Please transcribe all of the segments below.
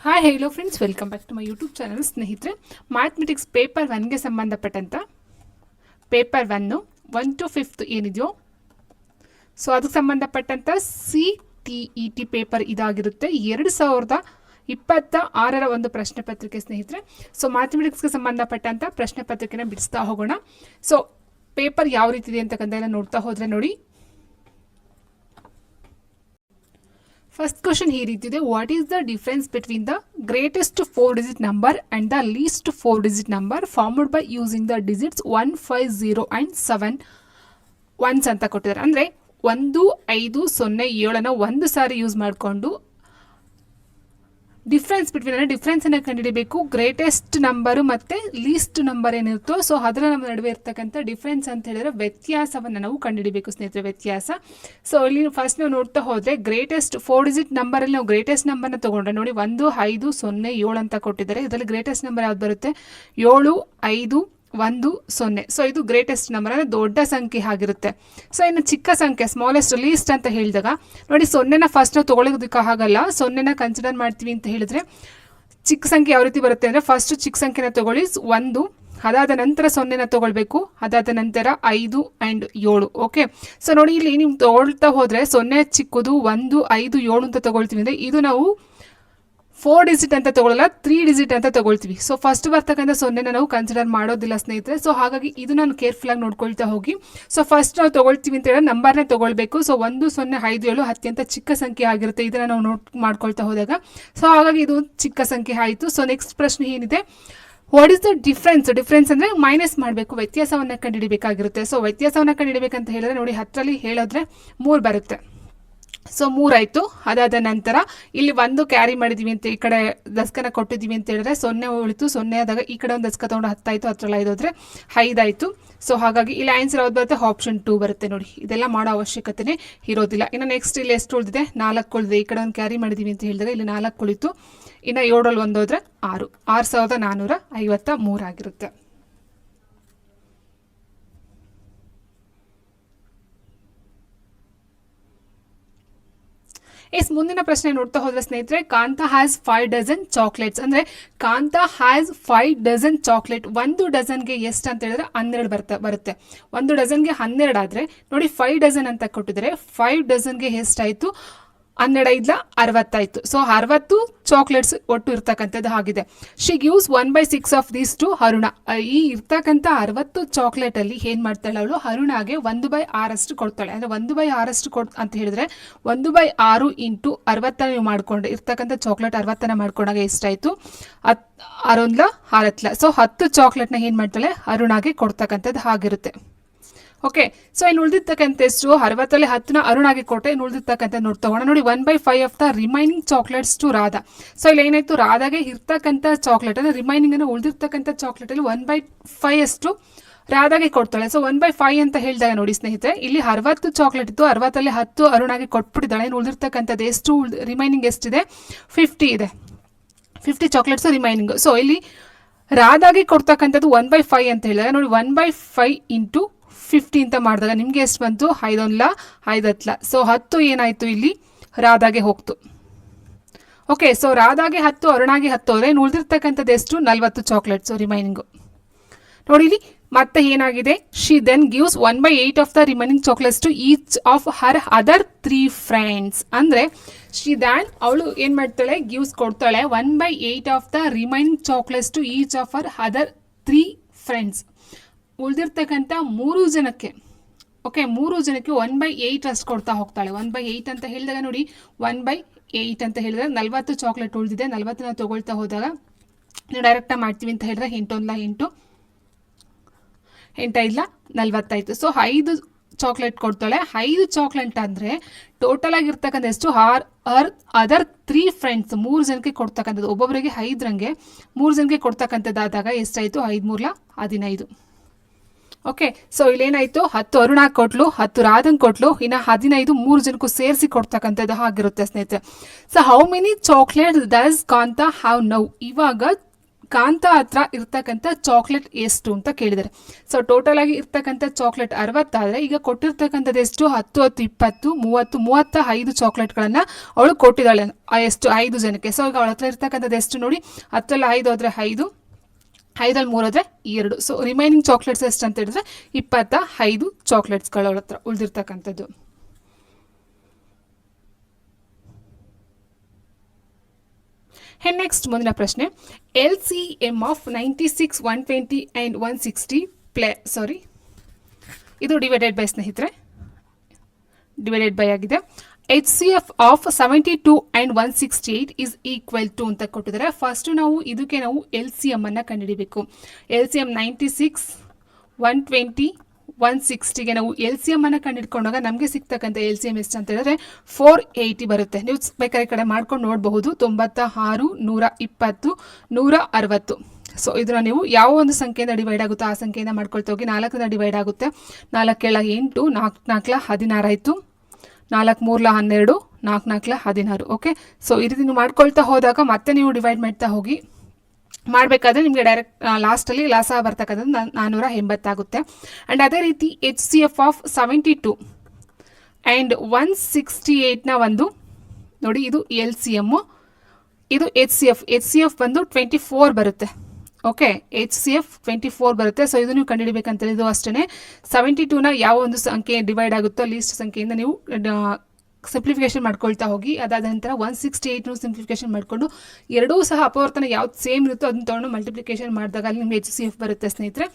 Hi hello friends, welcome back to my YouTube channel. ಸ್ನೇಹಿತರೆ, mathematics paper 1ಗೆ ಸಂಬಂಧಪಟ್ಟಂಥ paper 1 to 5 ಏನಿದೆಯೋ, so ಅದಕ್ಕೆ ಸಂಬಂಧಪಟ್ಟಂಥ CTET ಪೇಪರ್ ಇದಾಗಿರುತ್ತೆ. 2026ರ ಒಂದು ಪ್ರಶ್ನೆ ಪತ್ರಿಕೆ ಸ್ನೇಹಿತರೆ. ಸೊ ಮ್ಯಾಥಮೆಟಿಕ್ಸ್ಗೆ ಸಂಬಂಧಪಟ್ಟಂಥ ಪ್ರಶ್ನೆ ಪತ್ರಿಕೆನ ಬಿಡಿಸ್ತಾ ಹೋಗೋಣ. ಸೊ ಪೇಪರ್ ಯಾವ ರೀತಿ ಇದೆ ಅಂತಕ್ಕಂಥ ನೋಡ್ತಾ ಹೋದರೆ ನೋಡಿ. ಫಸ್ಟ್ ಕ್ವಶನ್ ಈ ರೀತಿ ಇದೆ. What is the difference between the greatest 4-digit number and the least 4-digit number formed by using the digits 1, 5, 0 and 7 once ಅಂತ ಕೊಟ್ಟಿದ್ದಾರೆ. ಅಂದರೆ 1, 5, 0, 7 ಒಂದು ಸಾರಿ ಯೂಸ್ ಮಾಡಿಕೊಂಡು ಡಿಫ್ರೆನ್ಸ್ ಬಿಟ್ವೀನ್ ಅಂದರೆ ಡಿಫ್ರೆನ್ಸನ್ನು ಕಂಡುಹಿಡಬೇಕು. ಗ್ರೇಟೆಸ್ಟ್ ನಂಬರು ಮತ್ತು ಲೀಸ್ಟ್ ನಂಬರ್ ಏನಿರುತ್ತೋ ಸೊ ಅದರ ನಮ್ಮ ನಡುವೆ ಇರ್ತಕ್ಕಂಥ ಡಿಫ್ರೆನ್ಸ್ ಅಂತ ಹೇಳಿದ್ರೆ ವ್ಯತ್ಯಾಸವನ್ನು ನಾವು ಕಂಡುಹಿಡಬೇಕು ಸ್ನೇಹಿತರೆ, ವ್ಯತ್ಯಾಸ. ಸೊ ಇಲ್ಲಿ ಫಸ್ಟ್ ನಾವು ನೋಡ್ತಾ ಹೋದರೆ ಗ್ರೇಟೆಸ್ಟ್ 4-digit ನಂಬರಲ್ಲಿ ನಾವು ಗ್ರೇಟೆಸ್ಟ್ ನಂಬರ್ನ ತೊಗೊಂಡ್ರೆ ನೋಡಿ 1, 5, 0, 7 ಅಂತ ಕೊಟ್ಟಿದ್ದಾರೆ. ಇದರಲ್ಲಿ ಗ್ರೇಟೆಸ್ಟ್ ನಂಬರ್ ಯಾವ್ದು ಬರುತ್ತೆ? 7, 5, 1, 0. ಸೊ ಇದು ಗ್ರೇಟೆಸ್ಟ್ ನಂಬರ್ ಅಂದರೆ ದೊಡ್ಡ ಸಂಖ್ಯೆ ಆಗಿರುತ್ತೆ. ಸೊ ಇನ್ನು ಚಿಕ್ಕ ಸಂಖ್ಯೆ ಸ್ಮಾಲೆಸ್ಟ್ ಲೀಸ್ಟ್ ಅಂತ ಹೇಳಿದಾಗ ನೋಡಿ 0ನ ಫಸ್ಟ್ ನಾವು ತೊಗೊಳೋದಕ್ಕೆ ಆಗಲ್ಲ. 0ನ ಕನ್ಸಿಡರ್ ಮಾಡ್ತೀವಿ ಅಂತ ಹೇಳಿದ್ರೆ ಚಿಕ್ಕ ಸಂಖ್ಯೆ ಯಾವ ರೀತಿ ಬರುತ್ತೆ ಅಂದರೆ ಫಸ್ಟ್ ಚಿಕ್ಕ ಸಂಖ್ಯೆನ ತೊಗೊಳ್ಳಿ 1, ಅದಾದ ನಂತರ 0ನ ತೊಗೊಳ್ಬೇಕು, ಅದಾದ ನಂತರ 5 ಆ್ಯಂಡ್ 7. ಓಕೆ, ಸೊ ನೋಡಿ ಇಲ್ಲಿ ನೀವು ತೊಗೊಳ್ತಾ ಹೋದರೆ 0 ಚಿಕ್ಕದು, 1, 5, 7 ಅಂತ ತೊಗೊಳ್ತೀವಿ ಅಂದರೆ ಇದು ನಾವು 4-digit ಅಂತ ತೊಗೊಳ್ಳಲ್ಲ, 3-digit ಅಂತ ತೊಗೊಳ್ತೀವಿ. ಸೊ ಫಸ್ಟ್ ಬರ್ತಕ್ಕಂಥ 0ನ ನಾವು ಕನ್ಸಿಡರ್ ಮಾಡೋದಿಲ್ಲ ಸ್ನೇಹಿತರೆ. ಸೊ ಹಾಗಾಗಿ ಇದು ನಾನು ಕೇರ್ಫುಲ್ಲಾಗಿ ನೋಡ್ಕೊಳ್ತಾ ಹೋಗಿ. ಸೊ ಫಸ್ಟ್ ನಾವು ತೊಗೊಳ್ತೀವಿ ಅಂತ ಹೇಳಿ ನಂಬರ್ನೇ ತೊಗೊಳ್ಬೇಕು. ಸೊ 1, 0, 5, 7 ಅತ್ಯಂತ ಚಿಕ್ಕ ಸಂಖ್ಯೆ ಆಗಿರುತ್ತೆ. ಇದನ್ನು ನಾವು ನೋಟ್ ಮಾಡ್ಕೊಳ್ತಾ ಹೋದಾಗ ಸೊ ಹಾಗಾಗಿ ಇದು ಚಿಕ್ಕ ಸಂಖ್ಯೆ ಆಯಿತು. ಸೊ ನೆಕ್ಸ್ಟ್ ಪ್ರಶ್ನೆ ಏನಿದೆ, ವಾಟ್ ಈಸ್ ದ ಡಿಫ್ರೆನ್ಸ್ ಅಂದರೆ ಮೈನಸ್ ಮಾಡಬೇಕು, ವ್ಯತ್ಯಾಸವನ್ನು ಕಂಡುಹಿಡಬೇಕಾಗಿರುತ್ತೆ. ಸೊ ವ್ಯತ್ಯಾಸವನ್ನು ಕಂಡುಹಿಡಬೇಕಂತ ಹೇಳಿದ್ರೆ ನೋಡಿ 10ರಲ್ಲಿ ಹೇಳಿದ್ರೆ 3 ಬರುತ್ತೆ. ಸೊ 3 ಆಯಿತು. ಅದಾದ ನಂತರ ಇಲ್ಲಿ 1 ಕ್ಯಾರಿ ಮಾಡಿದ್ದೀವಿ ಅಂತ ಈ ಕಡೆ ದಸ್ಕನ ಕೊಟ್ಟಿದ್ದೀವಿ ಅಂತ ಹೇಳಿದ್ರೆ 0 ಉಳಿತು. 0 ಆದಾಗ ಈ ಕಡೆ ಒಂದು ದಸ್ಕ ತೊಗೊಂಡು 10 ಆಯಿತು, 10ರಲ್ಲಿ 5 ಹೋದರೆ 5 ಆಯಿತು. ಸೊ ಹಾಗಾಗಿ ಇಲ್ಲಿ ಆನ್ಸರ್ ಯಾವ್ದು ಬರುತ್ತೆ? ಆಪ್ಷನ್ 2 ಬರುತ್ತೆ ನೋಡಿ. ಇದೆಲ್ಲ ಮಾಡೋ ಅವಶ್ಯಕತೆನೇ ಇರೋದಿಲ್ಲ. ಇನ್ನು ನೆಕ್ಸ್ಟ್ ಇಲ್ಲಿ ಎಷ್ಟು ಉಳಿದಿದೆ? 4 ಉಳಿದಿದೆ. ಈ ಕಡೆ ಒಂದು ಕ್ಯಾರಿ ಮಾಡಿದ್ದೀವಿ ಅಂತ ಹೇಳಿದಾಗ ಇಲ್ಲಿ 4 ಉಳಿತು. ಇನ್ನು 7ರಲ್ಲಿ 1 ಹೋದರೆ 6, 6453 ಆಗಿರುತ್ತೆ. ಮುಂದಿನ ಪ್ರಶ್ನೆ ನೋಡ್ತಾ ಹೋದ್ರೆ ಸ್ನೇಹಿತರೆ, ಕಾಂತ ಹ್ಯಾಸ್ 5 ಡಜನ್ ಚಾಕ್ಲೇಟ್ಸ್. ಅಂದರೆ ಕಾಂತ ಹ್ಯಾಸ್ 5 ಡಜನ್ ಚಾಕ್ಲೇಟ್. 1 ಡಜನ್ಗೆ ಎಷ್ಟು ಅಂತ ಹೇಳಿದ್ರೆ 12 ಬರುತ್ತೆ. 1 ಡಜನ್ಗೆ 12 ಆದರೆ ನೋಡಿ 5 ಡಜನ್ ಅಂತ ಕೊಟ್ಟಿದ್ದಾರೆ. 5 ಡಜನ್ಗೆ ಎಷ್ಟಾಯಿತು? 12 60 ಆಯಿತು. ಸೊ 60 ಚಾಕ್ಲೇಟ್ಸ್ ಒಟ್ಟು ಇರ್ತಕ್ಕಂಥದ್ದು ಆಗಿದೆ. She gives 1/6 of these to Aruna. ಈ ಇರ್ತಕ್ಕಂಥ 60 ಚಾಕ್ಲೇಟಲ್ಲಿ ಏನು ಮಾಡ್ತಾಳೆ ಅವಳು? ಅರುಣಾಗೆ 1/6 ಕೊಡ್ತಾಳೆ. ಅಂದರೆ 1/6 ಅಂತ ಹೇಳಿದ್ರೆ 1/6 ಇಂಟು 60 ನೀವು ಮಾಡಿಕೊಂಡ್ರೆ ಇರ್ತಕ್ಕಂಥ ಚಾಕ್ಲೇಟ್ 60 ಮಾಡ್ಕೊಂಡಾಗ ಎಷ್ಟಾಯಿತು? 6 ಸೊ 10 ಚಾಕ್ಲೇಟ್ನ ಏನು ಮಾಡ್ತಾಳೆ? ಅರುಣಾಗೆ ಕೊಡ್ತಕ್ಕಂಥದ್ದು ಆಗಿರುತ್ತೆ. ಓಕೆ, ಸೊ ಇನ್ನು ಉಳಿದಿರ್ತಕ್ಕಂಥ ಎಷ್ಟು? 60ರಲ್ಲಿ 10ನ ಅರುಣಾಗಿ ಕೊಟ್ಟೆ. ಇನ್ನು ಉಳಿದಿರ್ತಕ್ಕಂಥ ನೋಡ್ತಗೋಣ ನೋಡಿ. 1/5 of the remaining chocolates to Radha. So ಇಲ್ಲಿ ಏನಾಯಿತು? ರಾಧಾಗೆ ಇರ್ತಕ್ಕಂಥ ಚಾಕ್ಲೇಟ್ ಅಂದರೆ ರಿಮೈನಿಂಗ್ ಅಂದರೆ ಉಳಿದಿರ್ತಕ್ಕಂಥ ಚಾಕ್ಲೇಟಲ್ಲಿ 1/5 ಅಷ್ಟು ರಾಧಾಗೆ ಕೊಡ್ತಾಳೆ. ಸೊ 1/5 ಅಂತ ಹೇಳಿದಾಗ ನೋಡಿ ಸ್ನೇಹಿತರೆ, ಇಲ್ಲಿ 60 ಚಾಕ್ಲೇಟ್ ಇತ್ತು, 60ರಲ್ಲಿ 10 ಅರುಣಾಗಿ ಕೊಟ್ಬಿಟ್ಟಿದ್ದಾಳೆ. ಇನ್ನು ಉಳಿದಿರ್ತಕ್ಕಂಥದ್ದು ಎಷ್ಟು? ರಿಮೈನಿಂಗ್ ಎಷ್ಟಿದೆ? 50 ಇದೆ. 50 ಚಾಕ್ಲೇಟ್ಸು ರಿಮೈನಿಂಗು. ಸೊ ಇಲ್ಲಿ ರಾಧಾಗೆ ಕೊಡ್ತಕ್ಕಂಥದ್ದು 1/5 ಅಂತ ಹೇಳಿದಾಗ ನೋಡಿ 1/5 ಇಂಟು 50 ಅಂತ ಮಾಡಿದಾಗ ನಿಮಗೆ ಎಷ್ಟು ಬಂತು? 5 5 ಸೊ 10 ಏನಾಯಿತು? ಇಲ್ಲಿ ರಾಧಾಗೆ ಹೋಗ್ತು. ಓಕೆ, ಸೊ ರಾಧಾಗೆ 10, ಅರುಣಾಗೆ 10 ಹೋದರೆ ಇನ್ನು ಉಳಿದಿರ್ತಕ್ಕಂಥದ್ದು ಎಷ್ಟು? 40 ಚಾಕ್ಲೇಟ್ಸು ರಿಮೈನಿಂಗು. ನೋಡಿ ಇಲ್ಲಿ ಮತ್ತೆ ಏನಾಗಿದೆ? She then gives 1/8 of the remaining chocolates to each of her other 3 friends. ಅಂದರೆ ಶಿ ದ್ಯಾನ್ ಅವಳು ಏನು ಮಾಡ್ತಾಳೆ? ಗಿವ್ಸ್ ಕೊಡ್ತಾಳೆ 1/8 of the remaining chocolates to each of her other 3 friends. ಉಳಿದಿರ್ತಕ್ಕಂಥ 3 ಜನಕ್ಕೆ, ಓಕೆ 3 ಜನಕ್ಕೆ 1/8 ಅಷ್ಟು ಕೊಡ್ತಾ ಹೋಗ್ತಾಳೆ. 1/8 ಅಂತ ಹೇಳಿದಾಗ ನೋಡಿ 1/8 ಅಂತ ಹೇಳಿದಾಗ 40 ಚಾಕ್ಲೇಟ್ ಉಳಿದಿದೆ. 40ನ ತೊಗೊಳ್ತಾ ಹೋದಾಗ ನೀವು ಡೈರೆಕ್ಟಾಗಿ ಮಾಡ್ತೀವಿ ಅಂತ ಹೇಳಿದ್ರೆ 8 8 8 40 ಆಯಿತು. ಸೊ 5 ಚಾಕ್ಲೇಟ್ ಕೊಡ್ತಾಳೆ. 5 ಚಾಕ್ಲೇಟ್ ಅಂದರೆ ಟೋಟಲ್ ಆಗಿರ್ತಕ್ಕಂಥ ಎಷ್ಟು? ಅದರ್ 3 ಫ್ರೆಂಡ್ಸ್ 3 ಜನಕ್ಕೆ ಕೊಡ್ತಕ್ಕಂಥದ್ದು. ಒಬ್ಬೊಬ್ಬರಿಗೆ 5ರಂಗೆ 3 ಜನಕ್ಕೆ ಕೊಡ್ತಕ್ಕಂಥದ್ದಾದಾಗ ಎಷ್ಟಾಯಿತು? 5 3 15. ಓಕೆ, ಸೊ ಇಲ್ಲೇನಾಯಿತು? 10 ಅರುಣ ಕೊಟ್ಲು, 10 ರಾಧನ್ ಕೊಟ್ಲು, ಇನ್ನು 15 3 ಜನಕ್ಕೂ ಸೇರಿಸಿ ಕೊಡ್ತಕ್ಕಂಥದ್ದು ಆಗಿರುತ್ತೆ ಸ್ನೇಹಿತರೆ. So how many chocolates does Kantha have now? ಇವಾಗ ಕಾಂತ ಹತ್ರ ಇರ್ತಕ್ಕಂಥ ಚಾಕ್ಲೇಟ್ ಎಷ್ಟು ಅಂತ ಕೇಳಿದ್ದಾರೆ. ಸೊ ಟೋಟಲ್ ಆಗಿ ಇರ್ತಕ್ಕಂಥ ಚಾಕ್ಲೇಟ್ 60 ಆದರೆ ಈಗ ಕೊಟ್ಟಿರ್ತಕ್ಕಂಥದ್ದು ಎಷ್ಟು 10 10 20 35 ಚಾಕ್ಲೇಟ್ಗಳನ್ನು ಅವಳು ಕೊಟ್ಟಿದ್ದಾಳೆ ಎಷ್ಟು 5 ಜನಕ್ಕೆ. ಸೊ ಈಗ ಅವಳ ಹತ್ರ ಇರ್ತಕ್ಕಂಥದ್ದು ಎಷ್ಟು ನೋಡಿ, 10ರಲ್ಲಿ 5 ಹೋದರೆ 5, 5ರಲ್ಲಿ 3 ಹೋದರೆ 2. ಸೊ ರಿಮೈನಿಂಗ್ ಚಾಕ್ಲೇಟ್ಸ್ ಎಷ್ಟು ಅಂತ ಹೇಳಿದ್ರೆ 25 ಚಾಕ್ಲೇಟ್ಸ್ಗಳು ಅವಳ ಹತ್ರ ಉಳಿದಿರ್ತಕ್ಕಂಥದ್ದು. ನೆಕ್ಸ್ಟ್ ಮುಂದಿನ ಪ್ರಶ್ನೆ, LCM ಆಫ್ 96, 120 ಆ್ಯಂಡ್ 160 ಇದು ಡಿವೈಡೆಡ್ ಬೈ ಸ್ನೇಹಿತರೆ, ಡಿವೈಡೆಡ್ ಬೈ ಆಗಿದೆ. HCF of 72 and 168 is equal to ಅಂತ ಕೊಟ್ಟಿದ್ದಾರೆ. ಫಸ್ಟು ನಾವು ಇದಕ್ಕೆ ನಾವು LCM ಅನ್ನು ಕಂಡುಹಿಡಿಬೇಕು. LCM 96, 120, 160ಗೆ ನಾವು LCM ಅನ್ನು ಕಂಡುಹಿಡ್ಕೊಂಡಾಗ ನಮಗೆ ಸಿಗ್ತಕ್ಕಂಥ LCM ಎಷ್ಟು ಅಂತ ಹೇಳಿದ್ರೆ 480 ಬರುತ್ತೆ. ನೀವು ಬೇಕಾದ್ರೆ ಈ ಕಡೆ ಮಾಡ್ಕೊಂಡು ನೋಡಬಹುದು, 96, 120, 160. ಸೊ ಇದನ್ನು ನೀವು ಯಾವ ಒಂದು ಸಂಖ್ಯೆಯಿಂದ ಡಿವೈಡ್ ಆಗುತ್ತೋ ಆ ಸಂಖ್ಯೆಯಿಂದ ಮಾಡ್ಕೊಳ್ತಾ ಹೋಗಿ. 4ರಿಂದ ಡಿವೈಡ್ ಆಗುತ್ತೆ, 4 7 8, 4 16 ಆಯಿತು, 4 3 12, 4 16. ಓಕೆ, ಸೊ ಈ ರೀತಿ ನೀವು ಮಾಡ್ಕೊಳ್ತಾ ಹೋದಾಗ ಮತ್ತೆ ನೀವು ಡಿವೈಡ್ ಮಾಡ್ತಾ ಹೋಗಿ ಮಾಡಬೇಕಾದ್ರೆ ನಿಮಗೆ ಡೈರೆಕ್ಟ್ ಲಾಸ್ಟಲ್ಲಿ ಲಾಸ ಬರ್ತಕ್ಕಂಥದ್ದು 480 ಆಗುತ್ತೆ. ಆ್ಯಂಡ್ ಅದೇ ರೀತಿ HCF ಆಫ್ 72 ಆ್ಯಂಡ್ 168ನ ಒಂದು ನೋಡಿ, ಇದು LCM, ಇದು HCF ಬಂದು 24 ಬರುತ್ತೆ. ಓಕೆ, HCF 24 ಬರುತ್ತೆ. ಸೊ ಇದು ನೀವು ಕಂಡುಹಿಡಬೇಕಂತ ಇದು ಅಷ್ಟೇ. 72ನ ಯಾವ ಒಂದು ಸಂಖ್ಯೆ ಡಿವೈಡ್ ಆಗುತ್ತೋ ಲೀಸ್ಟ್ ಸಂಖ್ಯೆಯಿಂದ ನೀವು ಸಿಂಪ್ಲಿಫಿಕೇಶನ್ ಮಾಡ್ಕೊಳ್ತಾ ಹೋಗಿ. ಅದಾದ ನಂತರ 168 ಸಿಂಪ್ಲಿಫಿಕೇಶನ್ ಮಾಡಿಕೊಂಡು ಎರಡೂ ಸಹ ಅಪವರ್ತನ ಯಾವ್ದು ಸೇಮ್ ಇರುತ್ತೋ ಅದನ್ನ ತೊಗೊಂಡು ಮಲ್ಟಿಪ್ಲಿಕೇಶನ್ ಮಾಡಿದಾಗ ಅಲ್ಲಿ ನಿಮಗೆ HCF ಬರುತ್ತೆ ಸ್ನೇಹಿತರೆ.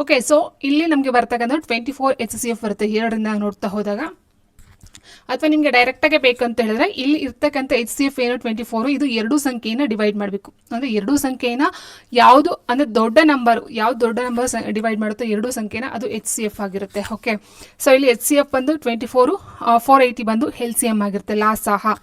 ಓಕೆ, ಸೊ ಇಲ್ಲಿ ನಮಗೆ ಬರ್ತಕ್ಕಂಥ 24 HCF ಬರುತ್ತೆ ಎರಡರಿಂದ ನೋಡ್ತಾ ಹೋದಾಗ. ಅಥವಾ ನಿಮಗೆ ಡೈರೆಕ್ಟಾಗೆ ಬೇಕಂತ ಹೇಳಿದ್ರೆ ಇಲ್ಲಿ ಇರ್ತಕ್ಕಂಥ HCF ಏನು 24, ಇದು ಎರಡೂ ಸಂಖ್ಯೆಯನ್ನು ಡಿವೈಡ್ ಮಾಡಬೇಕು. ಅಂದರೆ ಎರಡೂ ಸಂಖ್ಯೆನ ಯಾವುದು ಅಂದರೆ ದೊಡ್ಡ ನಂಬರ್ ಡಿವೈಡ್ ಮಾಡುತ್ತೋ ಎರಡೂ ಸಂಖ್ಯೆನ ಅದು HCF ಆಗಿರುತ್ತೆ. ಓಕೆ, ಸೊ ಇಲ್ಲಿ HCF ಬಂದು 24, 480 ಬಂದು LCM ಆಗಿರುತ್ತೆ ಲಾಸಹ.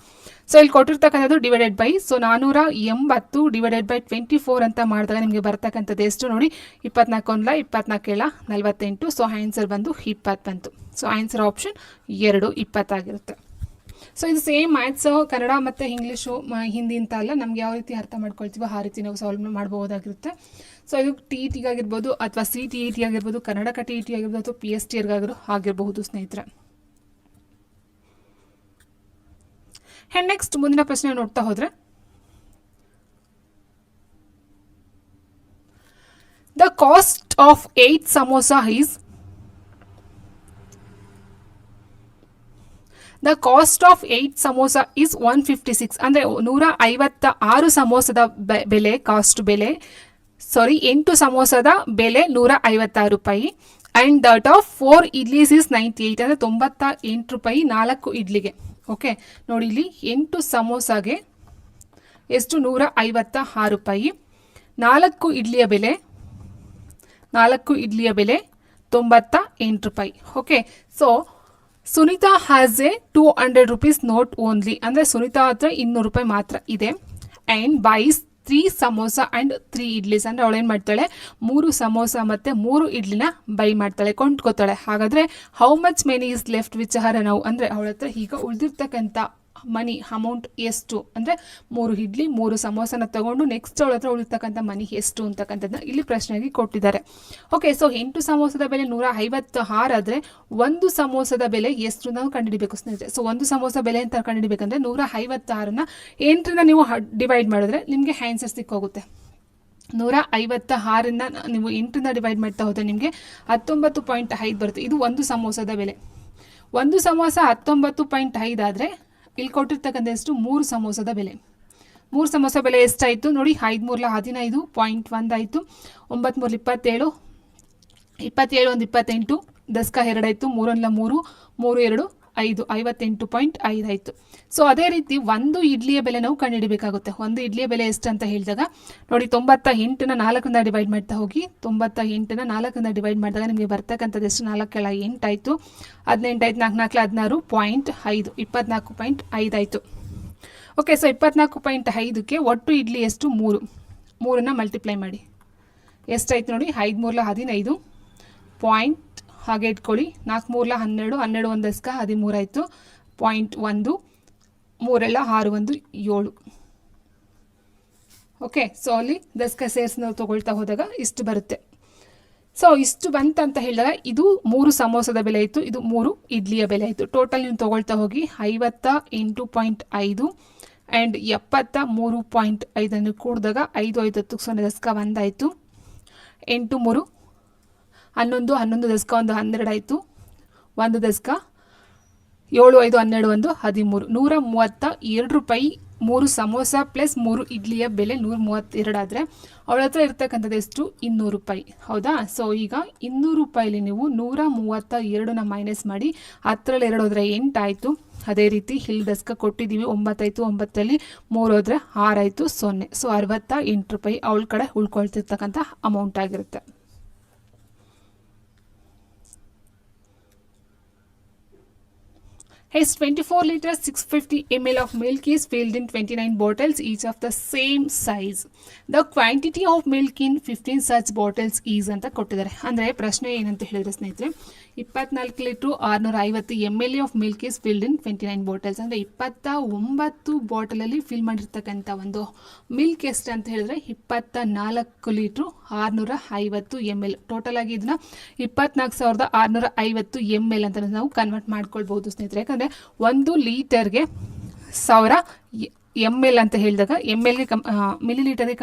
ಸೊ ಇಲ್ಲಿ ಕೊಟ್ಟಿರ್ತಕ್ಕಂಥದ್ದು divided by, so 480 divided by 24 ಅಂತ ಮಾಡಿದಾಗ ನಿಮಗೆ ಬರ್ತಕ್ಕಂಥದ್ದು ಎಷ್ಟು ನೋಡಿ, 24 24 48. ಸೊ ಆನ್ಸರ್ ಬಂದು 20 ಬಂತು. ಸೊ ಆನ್ಸರ್ ಆಪ್ಷನ್ 2 20 ಆಗಿರುತ್ತೆ. ಸೊ ಇದು ಸೇಮ್ ಮ್ಯಾಥ್ಸ್ ಕನ್ನಡ ಮತ್ತು ಇಂಗ್ಲೀಷು ಹಿಂದಿ ಅಂತ ಅಲ್ಲ, ನಮ್ಗೆ ಯಾವ ರೀತಿ ಅರ್ಥ ಮಾಡ್ಕೊಳ್ತೀವೋ ಆ ರೀತಿ ನಾವು ಸಾಲ್ವ್ ಮಾಡಬಹುದಾಗಿರುತ್ತೆ. ಸೊ ಇದು TET ಆಗಿರ್ಬೋದು ಅಥವಾ CTET ಆಗಿರ್ಬೋದು, ಕರ್ನಾಟಕ TET ಆಗಿರ್ಬೋದು ಅಥವಾ PST ಆಗಿರಬಹುದು ಸ್ನೇಹಿತರೆ. ನೆಕ್ಸ್ಟ್ ಮುಂದಿನ ಪ್ರಶ್ನೆ ನೋಡ್ತಾ ಹೋದ್ರೆ, the cost of 8 samosa is the cost of 8 samosa is 156. ಅಂದರೆ 156 ಸಮೋಸದ ಬೆಲೆ, ಕಾಸ್ಟ್ ಬೆಲೆ 8 ಸಮೋಸದ ಬೆಲೆ 156 ರೂಪಾಯಿ. And that of 4 idlis is 98, ಅಂದರೆ 98 ರೂಪಾಯಿ 4 ಇಡ್ಲಿಗೆ. ಓಕೆ, ನೋಡಿ ಇಲ್ಲಿ 8 ಸಮೋಸಾಗೆ ಎಷ್ಟು 156 ರೂಪಾಯಿ, 4 ಇಡ್ಲಿಯ ಬೆಲೆ 98 ರೂಪಾಯಿ. Okay, so Sunita has A 200 rupees note only, ಅಂದರೆ ಸುನಿತಾ ಹತ್ರ 200 ರೂಪಾಯಿ ಮಾತ್ರ ಇದೆ. And byes 3 samosa and 3 idlis, ಅಂದರೆ ಅವಳೇನು ಮಾಡ್ತಾಳೆ 3 ಸಮೋಸಾ ಮತ್ತು 3 ಇಡ್ಲಿನ ಬೈ ಮಾಡ್ತಾಳೆ, ಕೊಂಡ್ಕೋತಾಳೆ. ಹಾಗಾದರೆ how much money is left which her ನಾವು, ಅಂದರೆ ಅವಳ ಹತ್ರ ಈಗ ಉಳಿದಿರ್ತಕ್ಕಂಥ ಮನಿ ಅಮೌಂಟ್ ಎಷ್ಟು, ಅಂದರೆ 3 ಇಡ್ಲಿ 3 ಸಮೋಸನ ತಗೊಂಡು ನೆಕ್ಸ್ಟ್ ಅವಳ ಹತ್ರ ಉಳಿರ್ತಕ್ಕಂಥ ಮನಿ ಎಷ್ಟು ಅಂತಕ್ಕಂಥದ್ದನ್ನ ಇಲ್ಲಿ ಪ್ರಶ್ನೆಯಾಗಿ ಕೊಟ್ಟಿದ್ದಾರೆ. ಓಕೆ, ಸೊ 8 ಸಮೋಸದ ಬೆಲೆ 156 ಆದರೆ ಒಂದು ಸಮೋಸದ ಬೆಲೆ ಎಷ್ಟು ನಾವು ಕಂಡುಹಿಡಬೇಕು ಸ್ನೇಹಿತರೆ. ಸೊ ಒಂದು ಸಮೋಸ ಬೆಲೆ ಅಂತ ಕಂಡುಹಿಡಬೇಕಂದ್ರೆ 156ನ 8ರಿಂದ ನೀವು ಡಿವೈಡ್ ಮಾಡಿದ್ರೆ ನಿಮಗೆ ಆನ್ಸರ್ ಸಿಕ್ಕೋಗುತ್ತೆ. 156ರಿಂದ ನೀವು 8ರಿಂದ ಡಿವೈಡ್ ಮಾಡ್ತಾ ಹೋದರೆ ನಿಮಗೆ 19.5 ಬರುತ್ತೆ. ಇದು ಒಂದು ಸಮೋಸದ ಬೆಲೆ. ಒಂದು ಸಮೋಸ 19.5 ಆದರೆ ಇಲ್ಲಿ ಕೊಟ್ಟಿರ್ತಕ್ಕಂಥ ಎಷ್ಟು 3 ಸಮೋಸದ ಬೆಲೆ. 3 ಸಮೋಸ ಬೆಲೆ ಎಷ್ಟಾಯಿತು ನೋಡಿ, 5 3 15.1 ಆಯಿತು, 9 3 27, 27 1 28, 10 2 ಆಯಿತು, 3 1 3, 3 2 5, 58.5 ಆಯಿತು. ಸೊ ಅದೇ ರೀತಿ ಒಂದು ಇಡ್ಲಿಯ ಬೆಲೆ ನಾವು ಕಂಡುಹಿಡಬೇಕಾಗುತ್ತೆ. ಒಂದು ಇಡ್ಲಿಯ ಬೆಲೆ ಎಷ್ಟು ಅಂತ ಹೇಳಿದಾಗ ನೋಡಿ, 98ನ 4ರಿಂದ ಡಿವೈಡ್ ಮಾಡ್ತಾ ಹೋಗಿ. 98ನ 4ರಿಂದ ಡಿವೈಡ್ ಮಾಡಿದಾಗ ನಿಮಗೆ ಬರ್ತಕ್ಕಂಥದ್ದು ಎಷ್ಟು 4 8 ಆಯಿತು, 18 ಆಯ್ತು, 4 4 16.5, 24.5 ಆಯಿತು. ಓಕೆ, ಸೊ 24.5ಕ್ಕೆ ಒಟ್ಟು ಇಡ್ಲಿ ಎಷ್ಟು 3ನ ಮಲ್ಟಿಪ್ಲೈ ಮಾಡಿ ಎಷ್ಟಾಯಿತು ನೋಡಿ, 5 3 15 ಪಾಯಿಂಟ್ ಹಾಗೆ ಇಟ್ಕೊಳ್ಳಿ, 4 3 12, 12 1 13 ಆಯಿತು, 0.1, 3 6 1 7. ಓಕೆ, ಸೊ ಅಲ್ಲಿ ದಸ್ಕ ಸೇರಿಸಿ ನಾವು ತೊಗೊಳ್ತಾ ಹೋದಾಗ ಇಷ್ಟು ಬರುತ್ತೆ. ಸೊ ಇಷ್ಟು ಬಂತಂತ ಹೇಳಿದಾಗ ಇದು 3 ಸಮೋಸದ ಬೆಲೆ ಆಯಿತು, ಇದು 3 ಇಡ್ಲಿಯ ಬೆಲೆ ಆಯಿತು. ಟೋಟಲ್ ನೀವು ತೊಗೊಳ್ತಾ ಹೋಗಿ 58.5 ಆ್ಯಂಡ್ 73.5 ಕೂಡಿದಾಗ 5 5 10 0 ದಸ್ಕ 1 ಆಯಿತು. 8 3 11 11 ದಸ್ಕ 1 12 ಆಯಿತು. 1 ದಸ್ಕ 7 5 12 1 13 132 ರೂಪಾಯಿ 3 ಸಮೋಸ ಪ್ಲಸ್ 3 ಇಡ್ಲಿಯ ಬೆಲೆ 132 ಆದರೆ ಅವಳ ಹತ್ರ ಇರ್ತಕ್ಕಂಥದ್ದು ಎಷ್ಟು? 200 ರೂಪಾಯಿ. ಹೌದಾ? ಸೊ ಈಗ 200 ರೂಪಾಯಿಲಿ ನೀವು 132ನ ಮೈನಸ್ ಮಾಡಿ 10ರಲ್ಲಿ 2 ಹೋದರೆ 8 ಆಯಿತು. ಅದೇ ರೀತಿ ಇಲ್ಲಿ ದಸ್ಕ ಕೊಟ್ಟಿದ್ದೀವಿ 9 ಆಯಿತು, 9ರಲ್ಲಿ 3 ಹೋದರೆ 6 ಆಯಿತು, 0. ಸೊ 68 ರೂಪಾಯಿ ಅವಳ ಕಡೆ ಉಳ್ಕೊಳ್ತಿರ್ತಕ್ಕಂಥ ಅಮೌಂಟ್ ಆಗಿರುತ್ತೆ. His 24 liters 650 ml of milk is filled in 29 bottles, each of the same size. The quantity of milk in 15 such bottles is ಅಂತ ಕೊಟ್ಟಿದ್ದಾರೆ. ಅಂದರೆ ಪ್ರಶ್ನೆ ಏನಂತ ಹೇಳಿದ್ರೆ ಸ್ನೇಹಿತರೆ, 24 litre 650 ml of milk is filled in 29 bottles. ಅಂದರೆ 29 ಬಾಟಲಲ್ಲಿ fill ಮಾಡಿರ್ತಕ್ಕಂಥ ಒಂದು ಮಿಲ್ಕ್ ಎಷ್ಟು ಅಂತ ಹೇಳಿದ್ರೆ 24 ಲೀಟ್ರು 650 ml. ಟೋಟಲ್ ಆಗಿ ಇದನ್ನ 24,650 ml ಅಂತ ನಾವು ಕನ್ವರ್ಟ್ ಮಾಡ್ಕೊಳ್ಬಹುದು ಸ್ನೇಹಿತರೆ. ಯಾಕಂದರೆ 1 ಲೀಟರ್ಗೆ 1000 ml ಅಂತ ಹೇಳಿದಾಗ mlಗೆ ಮಿಲಿ ಲೀಟರ್ಗೆ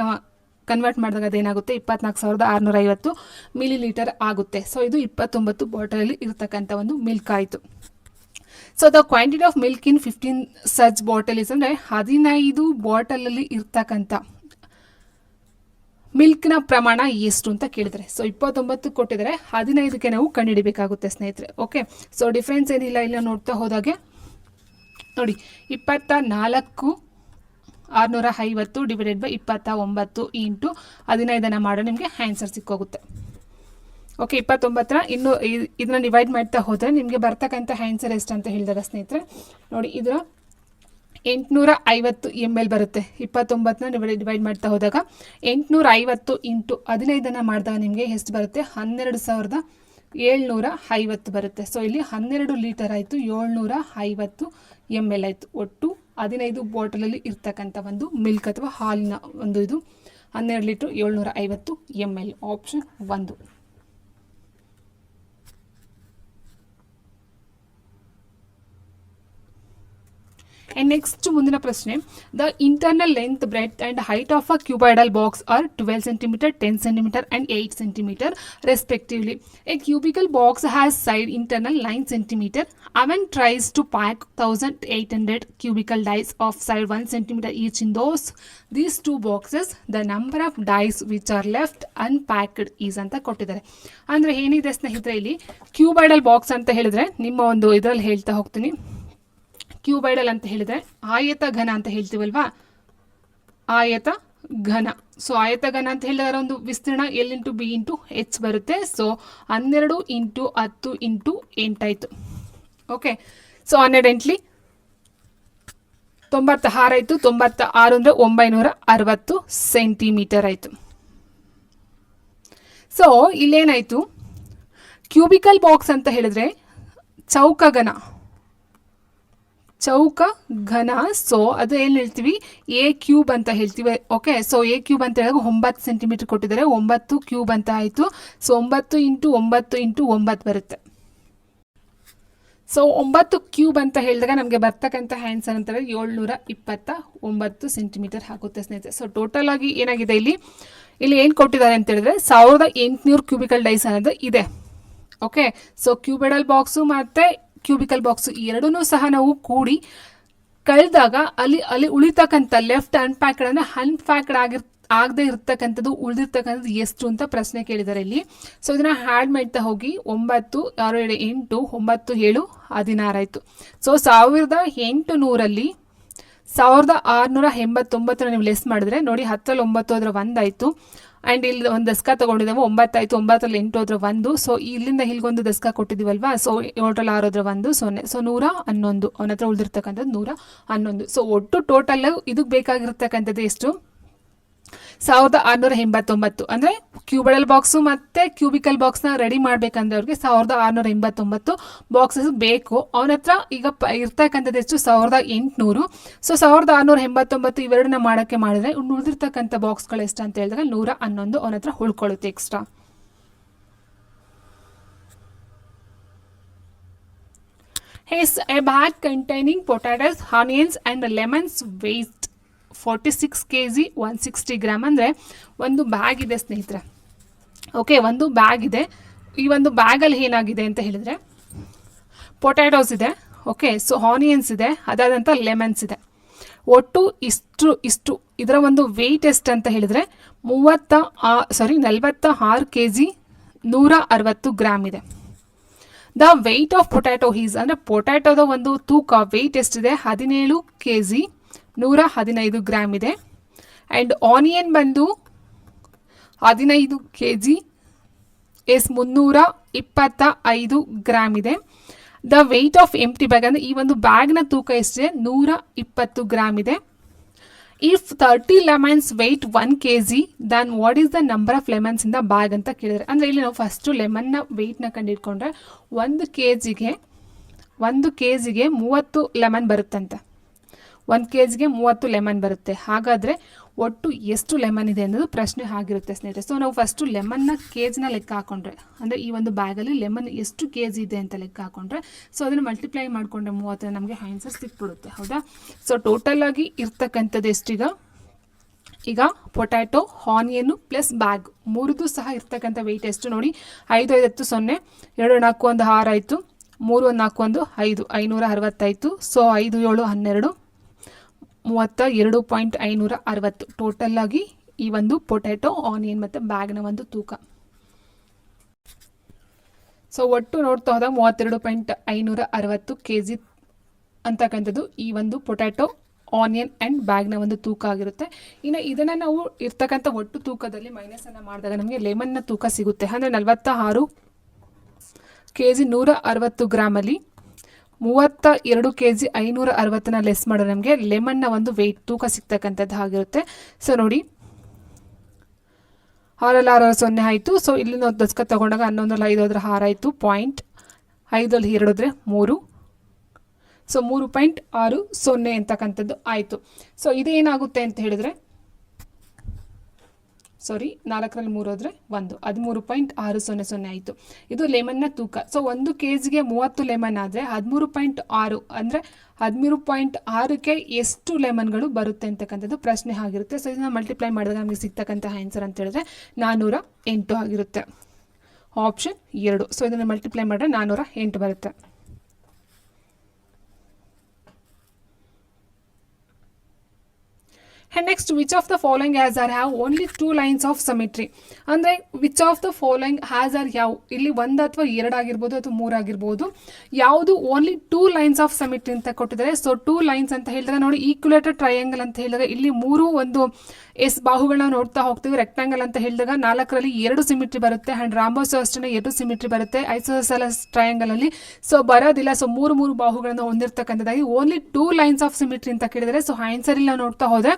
ಕನ್ವರ್ಟ್ ಮಾಡಿದಾಗ ಅದೇನಾಗುತ್ತೆ 24,650 ಮಿಲಿ ಲೀಟರ್ ಆಗುತ್ತೆ. ಸೊ ಇದು 29 ಬಾಟಲಲ್ಲಿ ಇರ್ತಕ್ಕಂಥ ಒಂದು ಮಿಲ್ಕ್ ಆಯಿತು. So the quantity of milk in 15 such bottle is ಅಂದರೆ 15 ಬಾಟಲಲ್ಲಿ ಇರ್ತಕ್ಕಂಥ ಮಿಲ್ಕ್ನ ಪ್ರಮಾಣ ಎಷ್ಟು ಅಂತ ಕೇಳಿದರೆ, ಸೊ 29 ಕೊಟ್ಟಿದ್ದಾರೆ, 15ಕ್ಕೆ ನಾವು ಕಂಡುಹಿಡಿಬೇಕಾಗುತ್ತೆ ಸ್ನೇಹಿತರೆ. ಓಕೆ, ಸೊ ಡಿಫ್ರೆನ್ಸ್ ಏನಿಲ್ಲ, ಇಲ್ಲ ನೋಡ್ತಾ ಹೋದಾಗೆ ನೋಡಿ 24,650 ಡಿವೈಡೆಡ್ ಬೈ 29 ಇಂಟು 15 ಮಾಡೋ ನಿಮಗೆ ಆನ್ಸರ್ ಸಿಕ್ಕೋಗುತ್ತೆ. ಓಕೆ, 29ರ ಇನ್ನು ಇದನ್ನ ಡಿವೈಡ್ ಮಾಡ್ತಾ ಹೋದರೆ ನಿಮಗೆ ಬರ್ತಕ್ಕಂಥ ಆನ್ಸರ್ ಎಷ್ಟು ಅಂತ ಹೇಳಿದಾಗ ಸ್ನೇಹಿತರೆ ನೋಡಿ, ಇದರ 850 ml ಬರುತ್ತೆ. 29ನ ಡಿವೈಡ್ ಮಾಡ್ತಾ ಹೋದಾಗ 850 ಇಂಟು 15 ಮಾಡಿದಾಗ ನಿಮಗೆ ಎಷ್ಟು ಬರುತ್ತೆ? 12,750 ಬರುತ್ತೆ. ಸೊ ಇಲ್ಲಿ 12 ಲೀಟರ್ ಆಯಿತು, 750 ml ಆಯಿತು. ಒಟ್ಟು 15 ಬಾಟಲಲ್ಲಿ ಇರ್ತಕ್ಕಂಥ ಒಂದು ಮಿಲ್ಕ್ ಅಥವಾ ಹಾಲಿನ ಒಂದು ಇದು 12 litre 750 ml. Option 1. And next ಮುಂದಿನ ಪ್ರಶ್ನೆ, the internal length breadth and height of a cuboidal box are 12 cm, 10 cm and 8 cm respectively. A cubical box has side internal 9 cm. Avan tries to pack 1800 cubical dice of side 1 cm each in these two boxes. The number of dice which are left unpacked is ಅಂತ ಕೊಟ್ಟಿದ್ದಾರೆ. ಅಂದರೆ ಏನಿದೆ ಸ್ನೇಹಿತರೆ, ಇಲ್ಲಿ cuboidal box ಅಂತ ಹೇಳಿದ್ರೆ ನಿಮ್ಮ ಒಂದು ಇದರಲ್ಲಿ ಹೇಳ್ತಾ ಹೋಗ್ತೀನಿ. ಕ್ಯೂಬೈಡಲ್ ಅಂತ ಹೇಳಿದ್ರೆ ಆಯತ ಘನ ಅಂತ ಹೇಳ್ತೀವಲ್ವಾ, ಆಯತ ಘನ. ಸೊ ಆಯತ ಘನ ಅಂತ ಹೇಳಿದ್ರೆ ಒಂದು ವಿಸ್ತೀರ್ಣ L into B into H ಬರುತ್ತೆ. ಸೊ 12 ಇಂಟು 10 ಇಂಟು 8 ಆಯಿತು. ಓಕೆ, ಸೊ 12 ಎಂಟ್ಲಿ 96 ಆಯಿತು. 96 ಅಂದರೆ 960 ಸೆಂಟಿಮೀಟರ್ ಆಯಿತು. ಸೊ ಇಲ್ಲೇನಾಯಿತು, ಕ್ಯೂಬಿಕಲ್ ಬಾಕ್ಸ್ ಅಂತ ಹೇಳಿದ್ರೆ ಚೌಕ ಘನ. ಸೊ ಅದು ಏನು ಹೇಳ್ತೀವಿ, ಎ ಕ್ಯೂಬ್ ಅಂತ ಹೇಳ್ತೀವಿ. ಓಕೆ, ಸೊ ಎ ಕ್ಯೂಬ್ ಅಂತ ಹೇಳಿದಾಗ 9 ಸೆಂಟಿಮೀಟರ್ ಕೊಟ್ಟಿದ್ದಾರೆ, 9 ಕ್ಯೂಬ್ ಅಂತ ಆಯಿತು. ಸೊ 9 ಇಂಟು 9 ಇಂಟು 9 ಬರುತ್ತೆ. ಸೊ 9 ಕ್ಯೂಬ್ ಅಂತ ಹೇಳಿದಾಗ ನಮಗೆ ಬರ್ತಕ್ಕಂಥ ಆನ್ಸರ್ ಅಂತಾರೆ 729 ಸೆಂಟಿಮೀಟರ್ ಆಗುತ್ತೆ ಸ್ನೇಹಿತರೆ. ಸೊ ಟೋಟಲ್ ಆಗಿ ಏನಾಗಿದೆ, ಇಲ್ಲಿ ಏನು ಕೊಟ್ಟಿದ್ದಾರೆ ಅಂತ ಹೇಳಿದ್ರೆ 1800 ಕ್ಯೂಬಿಕಲ್ ಡೈಸ್ ಅನ್ನೋದು ಇದೆ. ಓಕೆ, ಸೊ ಕ್ಯೂಬಿಡಲ್ ಬಾಕ್ಸು ಮತ್ತು ಕ್ಯೂಬಿಕಲ್ ಬಾಕ್ಸು ಎರಡೂ ಸಹ ನಾವು ಕೂಡಿ ಕಳೆದಾಗ ಅಲ್ಲಿ ಉಳಿತಕ್ಕಂಥ ಲೆಫ್ಟ್ ಅನ್ಪ್ಯಾಕ್ಡ್ ಅಂದರೆ ಅನ್ಪ್ಯಾಕ್ಡ್ ಆಗದೆ ಇರ್ತಕ್ಕಂಥದ್ದು ಉಳಿದಿರ್ತಕ್ಕಂಥದ್ದು ಎಷ್ಟು ಅಂತ ಪ್ರಶ್ನೆ ಕೇಳಿದ್ದಾರೆ ಇಲ್ಲಿ. ಸೊ ಇದನ್ನು ಆ್ಯಡ್ ಮಾಡ್ತಾ ಹೋಗಿ 9 6 7 8 9 7 16 ಆಯಿತು. ಸೊ 1800ರಲ್ಲಿ 1689 ನೀವು ಲೆಸ್ ಮಾಡಿದ್ರೆ ನೋಡಿ, 10ರಲ್ಲಿ 9 ಹೋದ್ರೆ 1 ಆಯಿತು. ಆ್ಯಂಡ್ ಇಲ್ಲಿ ಒಂದು ದಸ್ಕ ತೊಗೊಂಡಿದ್ದಾವೆ, 9 ಆಯಿತು. 9ರಲ್ಲಿ 8 ಹೋದ್ರೆ 1. ಸೊ ಇಲ್ಲಿಂದ ಇಲ್ಲಿಗೊಂದು ದಸ್ಕ ಕೊಟ್ಟಿದ್ದೀವಲ್ವಾ, ಸೊ 7ರಲ್ಲಿ 6 ಹೋದ್ರೆ 1 0. ಸೊ 111 ಅವನ ಹತ್ರ ಉಳಿದಿರ್ತಕ್ಕಂಥದ್ದು 111. ಸೊ ಒಟ್ಟು ಟೋಟಲ್ ಇದಕ್ಕೆ ಬೇಕಾಗಿರ್ತಕ್ಕಂಥದ್ದು ಎಷ್ಟು? 1689 ಅಂದರೆ ಕ್ಯೂಬಡಲ್ ಬಾಕ್ಸು ಮತ್ತು ಕ್ಯೂಬಿಕಲ್ ಬಾಕ್ಸ್ನ ರೆಡಿ ಮಾಡಬೇಕಂದ್ರೆ ಅವ್ರಿಗೆ 1689 ಬಾಕ್ಸಸ್ ಬೇಕು. ಅವನ ಹತ್ರ ಈಗ ಇರ್ತಕ್ಕಂಥದ್ದು ಎಷ್ಟು 1800. ಸೊ 1689 ಇವೆರಡನ್ನ ಮಾಡೋಕ್ಕೆ ಮಾಡಿದ್ರೆ ಉಳಿದಿರ್ತಕ್ಕಂಥ ಬಾಕ್ಸ್ಗಳು ಎಷ್ಟು ಅಂತ ಹೇಳಿದಾಗ 111 ಅವನ ಹತ್ರ ಉಳ್ಕೊಳ್ಳುತ್ತೆ extra. His a bag containing potatoes, onions and lemons weight 46 kg 160 gram. ಅಂದರೆ ಒಂದು ಬ್ಯಾಗ್ ಇದೆ ಸ್ನೇಹಿತರೆ. ಓಕೆ, ಒಂದು ಬ್ಯಾಗ್ ಇದೆ. ಈ ಒಂದು ಬ್ಯಾಗಲ್ಲಿ ಏನಾಗಿದೆ ಅಂತ ಹೇಳಿದರೆ ಪೊಟ್ಯಾಟೋಸ್ ಇದೆ. ಓಕೆ, ಸೊ ಆನಿಯನ್ಸ್ ಇದೆ, ಅದಾದಂಥ ಲೆಮನ್ಸ್ ಇದೆ. ಒಟ್ಟು ಇಷ್ಟು ಇದರ ಒಂದು ವೆಯ್ಟ್ ಎಷ್ಟು ಅಂತ ಹೇಳಿದರೆ 46 kg 160 ಗ್ರಾಮ್ ಇದೆ. The weight of potato is ಅಂದರೆ ಪೊಟ್ಯಾಟೋದ ಒಂದು ತೂಕ ವೆಯ್ಟ್ ಎಷ್ಟಿದೆ 17 kg 115 ಗ್ರಾಮ್ ಇದೆ. ಆ್ಯಂಡ್ ಆನಿಯನ್ ಬಂದು 15 kg 325 ಗ್ರಾಮ್ ಇದೆ. The weight of empty bag ಅಂದರೆ ಈ ಒಂದು ಬ್ಯಾಗ್ನ ತೂಕ ಎಷ್ಟಿದೆ 120 ಗ್ರಾಮ್ ಇದೆ. If 30 lemons weight 1 kg then what is the number of lemons in the bag ಅಂತ ಕೇಳಿದರೆ, ಅಂದರೆ ಇಲ್ಲಿ ನಾವು ಫಸ್ಟು ಲೆಮನ್ನ ವೆಯ್ಟ್ನ ಕಂಡಿಡ್ಕೊಂಡ್ರೆ 1 kgಗೆ 30 ಲೆಮನ್ ಬರುತ್ತಂತೆ. 1 kgಗೆ 30 ಲೆಮನ್ ಬರುತ್ತೆ. ಹಾಗಾದರೆ ಒಟ್ಟು ಎಷ್ಟು ಲೆಮನ್ ಇದೆ ಅನ್ನೋದು ಪ್ರಶ್ನೆ ಆಗಿರುತ್ತೆ ಸ್ನೇಹಿತರೆ. ಸೊ ನಾವು ಫಸ್ಟು ಲೆಮನ್ನ ಕೇಜ್ನ ಲೆಕ್ಕ ಹಾಕೊಂಡ್ರೆ, ಅಂದರೆ ಈ ಒಂದು ಬ್ಯಾಗಲ್ಲಿ ಲೆಮನ್ ಎಷ್ಟು kg ಇದೆ ಅಂತ ಲೆಕ್ಕ ಹಾಕೊಂಡ್ರೆ, ಸೊ ಅದನ್ನು ಮಲ್ಟಿಪ್ಲೈ ಮಾಡಿಕೊಂಡ್ರೆ 30 ನಮಗೆ ಆನ್ಸರ್ ಸಿಕ್ಬಿಡುತ್ತೆ. ಹೌದಾ? ಸೊ ಟೋಟಲಾಗಿ ಇರ್ತಕ್ಕಂಥದ್ದು ಈಗ ಪೊಟ್ಯಾಟೊ, ಆನಿಯನ್ನು ಪ್ಲಸ್ ಬ್ಯಾಗ್ ಮೂರದು ಸಹ ಇರ್ತಕ್ಕಂಥ ವೆಯ್ಟ್ ಎಷ್ಟು ನೋಡಿ. 5 5 10 0 2 4 1 6 ಆಯಿತು, 3 1 4 1 5 560 ಆಯಿತು. ಸೊ 5 7 12 32.560 ಟೋಟಲಾಗಿ ಈ ಒಂದು ಪೊಟ್ಯಾಟೊ, ಆನಿಯನ್ ಮತ್ತು ಬ್ಯಾಗ್ನ ಒಂದು ತೂಕ. ಸೊ ಒಟ್ಟು ನೋಡ್ತಾ ಹೋದಾಗ 32.560 kg ಅಂತಕ್ಕಂಥದ್ದು ಈ ಒಂದು ಪೊಟ್ಯಾಟೊ, ಆನಿಯನ್ ಆ್ಯಂಡ್ ಬ್ಯಾಗ್ನ ಒಂದು ತೂಕ ಆಗಿರುತ್ತೆ. ಇನ್ನು ಇದನ್ನು ನಾವು ಇರ್ತಕ್ಕಂಥ ಒಟ್ಟು ತೂಕದಲ್ಲಿ ಮೈನಸನ್ನು ಮಾಡಿದಾಗ ನಮಗೆ ಲೆಮನ್ನ ತೂಕ ಸಿಗುತ್ತೆ. ಅಂದರೆ 46 kg 160 ಗ್ರಾಮಲ್ಲಿ 32 kg 560ನ ಲೆಸ್ ಮಾಡಿದ್ರೆ ನಮಗೆ ಲೆಮನ್ನ ಒಂದು ವೆಯ್ಟ್ ತೂಕ ಸಿಗ್ತಕ್ಕಂಥದ್ದು ಆಗಿರುತ್ತೆ. ಸೊ ನೋಡಿ 6 6 0 ಆಯಿತು. ಸೊ ಇಲ್ಲಿ ನಾವು ದಸ್ಕ ತಗೊಂಡಾಗ 11 5 ಹೋದ್ರೆ 6 ಆಯಿತು, 0.5 2 ಹೋದ್ರೆ 3. ಸೊ 3.60 ಅಂತಕ್ಕಂಥದ್ದು ಆಯಿತು. ಸೊ ಇದೇನಾಗುತ್ತೆ ಅಂತ ಹೇಳಿದ್ರೆ 4 3 ಹೋದರೆ 1 13.600 ಆಯಿತು. ಇದು ಲೆಮನ್ನ ತೂಕ. ಸೊ 1 kgಗೆ 30 ಲೆಮನ್ ಆದರೆ 13.6 ಅಂದರೆ 13.6ಕ್ಕೆ ಎಷ್ಟು ಲೆಮನ್ಗಳು ಬರುತ್ತೆ ಅಂತಕ್ಕಂಥದ್ದು ಪ್ರಶ್ನೆ ಆಗಿರುತ್ತೆ. ಸೊ ಇದನ್ನು ಮಲ್ಟಿಪ್ಲೈ ಮಾಡಿದಾಗ ನಮಗೆ ಸಿಗ್ತಕ್ಕಂಥ ಆನ್ಸರ್ ಅಂತ ಹೇಳಿದ್ರೆ 408 ಆಗಿರುತ್ತೆ. ಆಪ್ಷನ್ 2. ಸೊ ಇದನ್ನು ಮಲ್ಟಿಪ್ಲೈ ಮಾಡಿದ್ರೆ 408 ಬರುತ್ತೆ. And next, which of the following has or have only 2 lines of symmetry? ಅಂದರೆ which of the following has or ಯಾವ, ಇಲ್ಲಿ 1 ಅಥವಾ 2 ಆಗಿರ್ಬೋದು ಅಥವಾ 3 ಆಗಿರ್ಬೋದು, ಯಾವುದು ಓನ್ಲಿ 2 lines of symmetry ಅಂತ ಕೊಟ್ಟಿದ್ದಾರೆ. ಸೊ 2 lines ಅಂತ ಹೇಳಿದಾಗ ನೋಡಿ, ಈಕ್ಯುಲೇಟರ್ ಟ್ರಯಾಂಗಲ್ ಅಂತ ಹೇಳಿದಾಗ ಇಲ್ಲಿ 3 ಒಂದು ಬಾಹುಗಳನ್ನ ನೋಡ್ತಾ ಹೋಗ್ತೀವಿ. ರೆಕ್ಟಾಂಗಲ್ ಅಂತ ಹೇಳಿದಾಗ 4ರಲ್ಲಿ 2 ಸಿಮಿಟ್ರಿ ಬರುತ್ತೆ. ಆ್ಯಂಡ್ ರಾಂಬೋಸ್ ಅಷ್ಟೇ 2 ಸಿಮಿಟ್ರಿ ಬರುತ್ತೆ. ಐಸೋಸೆಲಸ್ ಟ್ರಯಾಂಗಲಲ್ಲಿ ಸೊ ಬರೋದಿಲ್ಲ. ಸೊ 3 ಬಾಹುಗಳನ್ನು ಹೊಂದಿರತಕ್ಕಂಥದ್ದಾಗಿ ಓನ್ಲಿ 2 lines ಆಫ್ ಸಿಮಿಟ್ರಿ ಅಂತ ಕೇಳಿದರೆ, ಸೊ ಆನ್ಸರ್ ಇಲ್ಲ ನೋಡ್ತಾ ಹೋದರೆ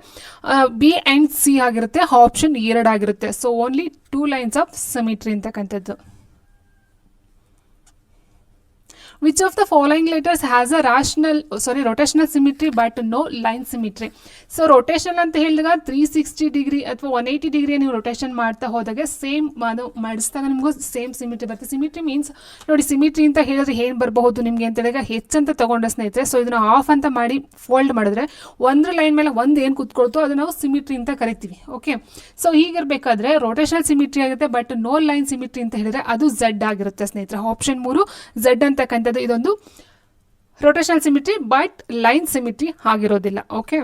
ಬಿ ಆ್ಯಂಡ್ ಸಿ ಆಗಿರುತ್ತೆ. ಆಪ್ಷನ್ 2 ಆಗಿರುತ್ತೆ. So only 2 lines of symmetry ಅಂತಕ್ಕಂಥದ್ದು. Which of the following letters has a rotational symmetry but no line symmetry? So rotation ಅಂತ ಹೇಳಿದಾಗ 360 ಡಿಗ್ರಿ ಅಥವಾ 180 ಡಿಗ್ರಿ ನೀವು ರೊಟೇಷನ್ ಮಾಡ್ತಾ ಹೋದಾಗ ಸೇಮ್ ಅದು ಮಾಡಿಸಿದಾಗ ನಿಮಗೂ ಸೇಮ್ ಸಿಮಿಟ್ರಿ ಬರುತ್ತೆ. ಸಿಮಿಟ್ರಿ ಮೀನ್ಸ್ ನೋಡಿ, ಸಿಮಿಟ್ರಿ ಅಂತ ಹೇಳಿದ್ರೆ ಏನು ಬರಬಹುದು ನಿಮಗೆ ಅಂತ ಹೇಳಿದಾಗ ಹೆಚ್ಚಂತ ತಗೊಂಡ್ರೆ ಸ್ನೇಹಿತರೆ, ಸೊ ಇದನ್ನು ಆಫ್ ಅಂತ ಮಾಡಿ ಫೋಲ್ಡ್ ಮಾಡಿದ್ರೆ ಒಂದು ಲೈನ್ ಮೇಲೆ ಒಂದು ಏನು ಕೂತ್ಕೊಳ್ತೋ ಅದು ನಾವು ಸಿಮಿಟ್ರಿ ಅಂತ ಕರಿತೀವಿ. ಓಕೆ, ಸೊ ಹೀಗಿರಬೇಕಾದ್ರೆ ರೊಟೇಷನಲ್ ಸಿಮಿಟ್ರಿ ಆಗುತ್ತೆ. ಬಟ್ ನೋ ಲೈನ್ ಸಿಮಿಟ್ರಿ ಅಂತ ಹೇಳಿದ್ರೆ ಅದು ಝೆಡ್ ಆಗಿರುತ್ತೆ ಸ್ನೇಹಿತರೆ. ಆಪ್ಷನ್ 3 ಝೆಡ್ ಅಂತಕ್ಕಂಥದ್ದು ಇದೊಂದು rotational symmetry but line symmetry ಆಗಿರೋದಿಲ್ಲ. ಓಕೆ,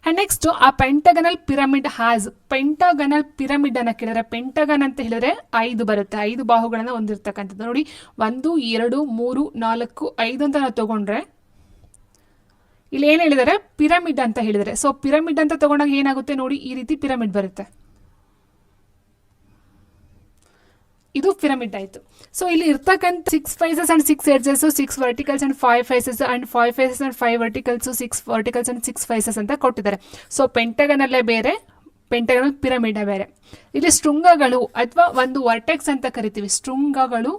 ಅಂಡ್ ನೆಕ್ಸ್ಟ್ ಆ ಪೆಂಟಗನಲ್ ಪಿರಮಿಡ್ ಹ್ಯಾಸ್, ಪೆಂಟಗನಲ್ ಪಿರಮಿಡ್ ಅನ್ನ ಕೇಳಿದ್ರೆ ಪೆಂಟಗನ್ ಅಂತ ಹೇಳಿದ್ರೆ 5 ಬರುತ್ತೆ. 5 ಬಾಹುಗಳನ್ನ ಹೊಂದಿರತಕ್ಕಂಥದ್ದು ನೋಡಿ. 1 2 3 4 5 ಅಂತ ನಾವು ತಗೊಂಡ್ರೆ ಇಲ್ಲಿ ಏನು ಹೇಳಿದರೆ ಪಿರಮಿಡ್ ಅಂತ ಹೇಳಿದರೆ, ಸೊ ಪಿರಮಿಡ್ ಅಂತ ತಗೊಂಡಾಗ ಏನಾಗುತ್ತೆ ನೋಡಿ, ಈ ರೀತಿ ಪಿರಮಿಡ್ ಬರುತ್ತೆ. ಇದು ಪಿರಮಿಡ್ ಆಯಿತು. ಸೊ ಇಲ್ಲಿ ಇರ್ತಕ್ಕಂಥ 6 faces and 6 edges, 6 verticals and 5 faces and 5 faces and 5 verticals, 6 verticals and 6 faces ಅಂತ ಕೊಟ್ಟಿದ್ದಾರೆ. ಸೊ ಪೆಂಟಗನಲ್ಲೇ ಬೇರೆ, ಪೆಂಟಗನಲ್ ಪಿರಮಿಡ್ ಬೇರೆ. ಇಲ್ಲಿ ಶೃಂಗಗಳು ಅಥವಾ ಒಂದು ವರ್ಟೆಕ್ಸ್ ಅಂತ ಕರಿತೀವಿ, ಶೃಂಗಗಳು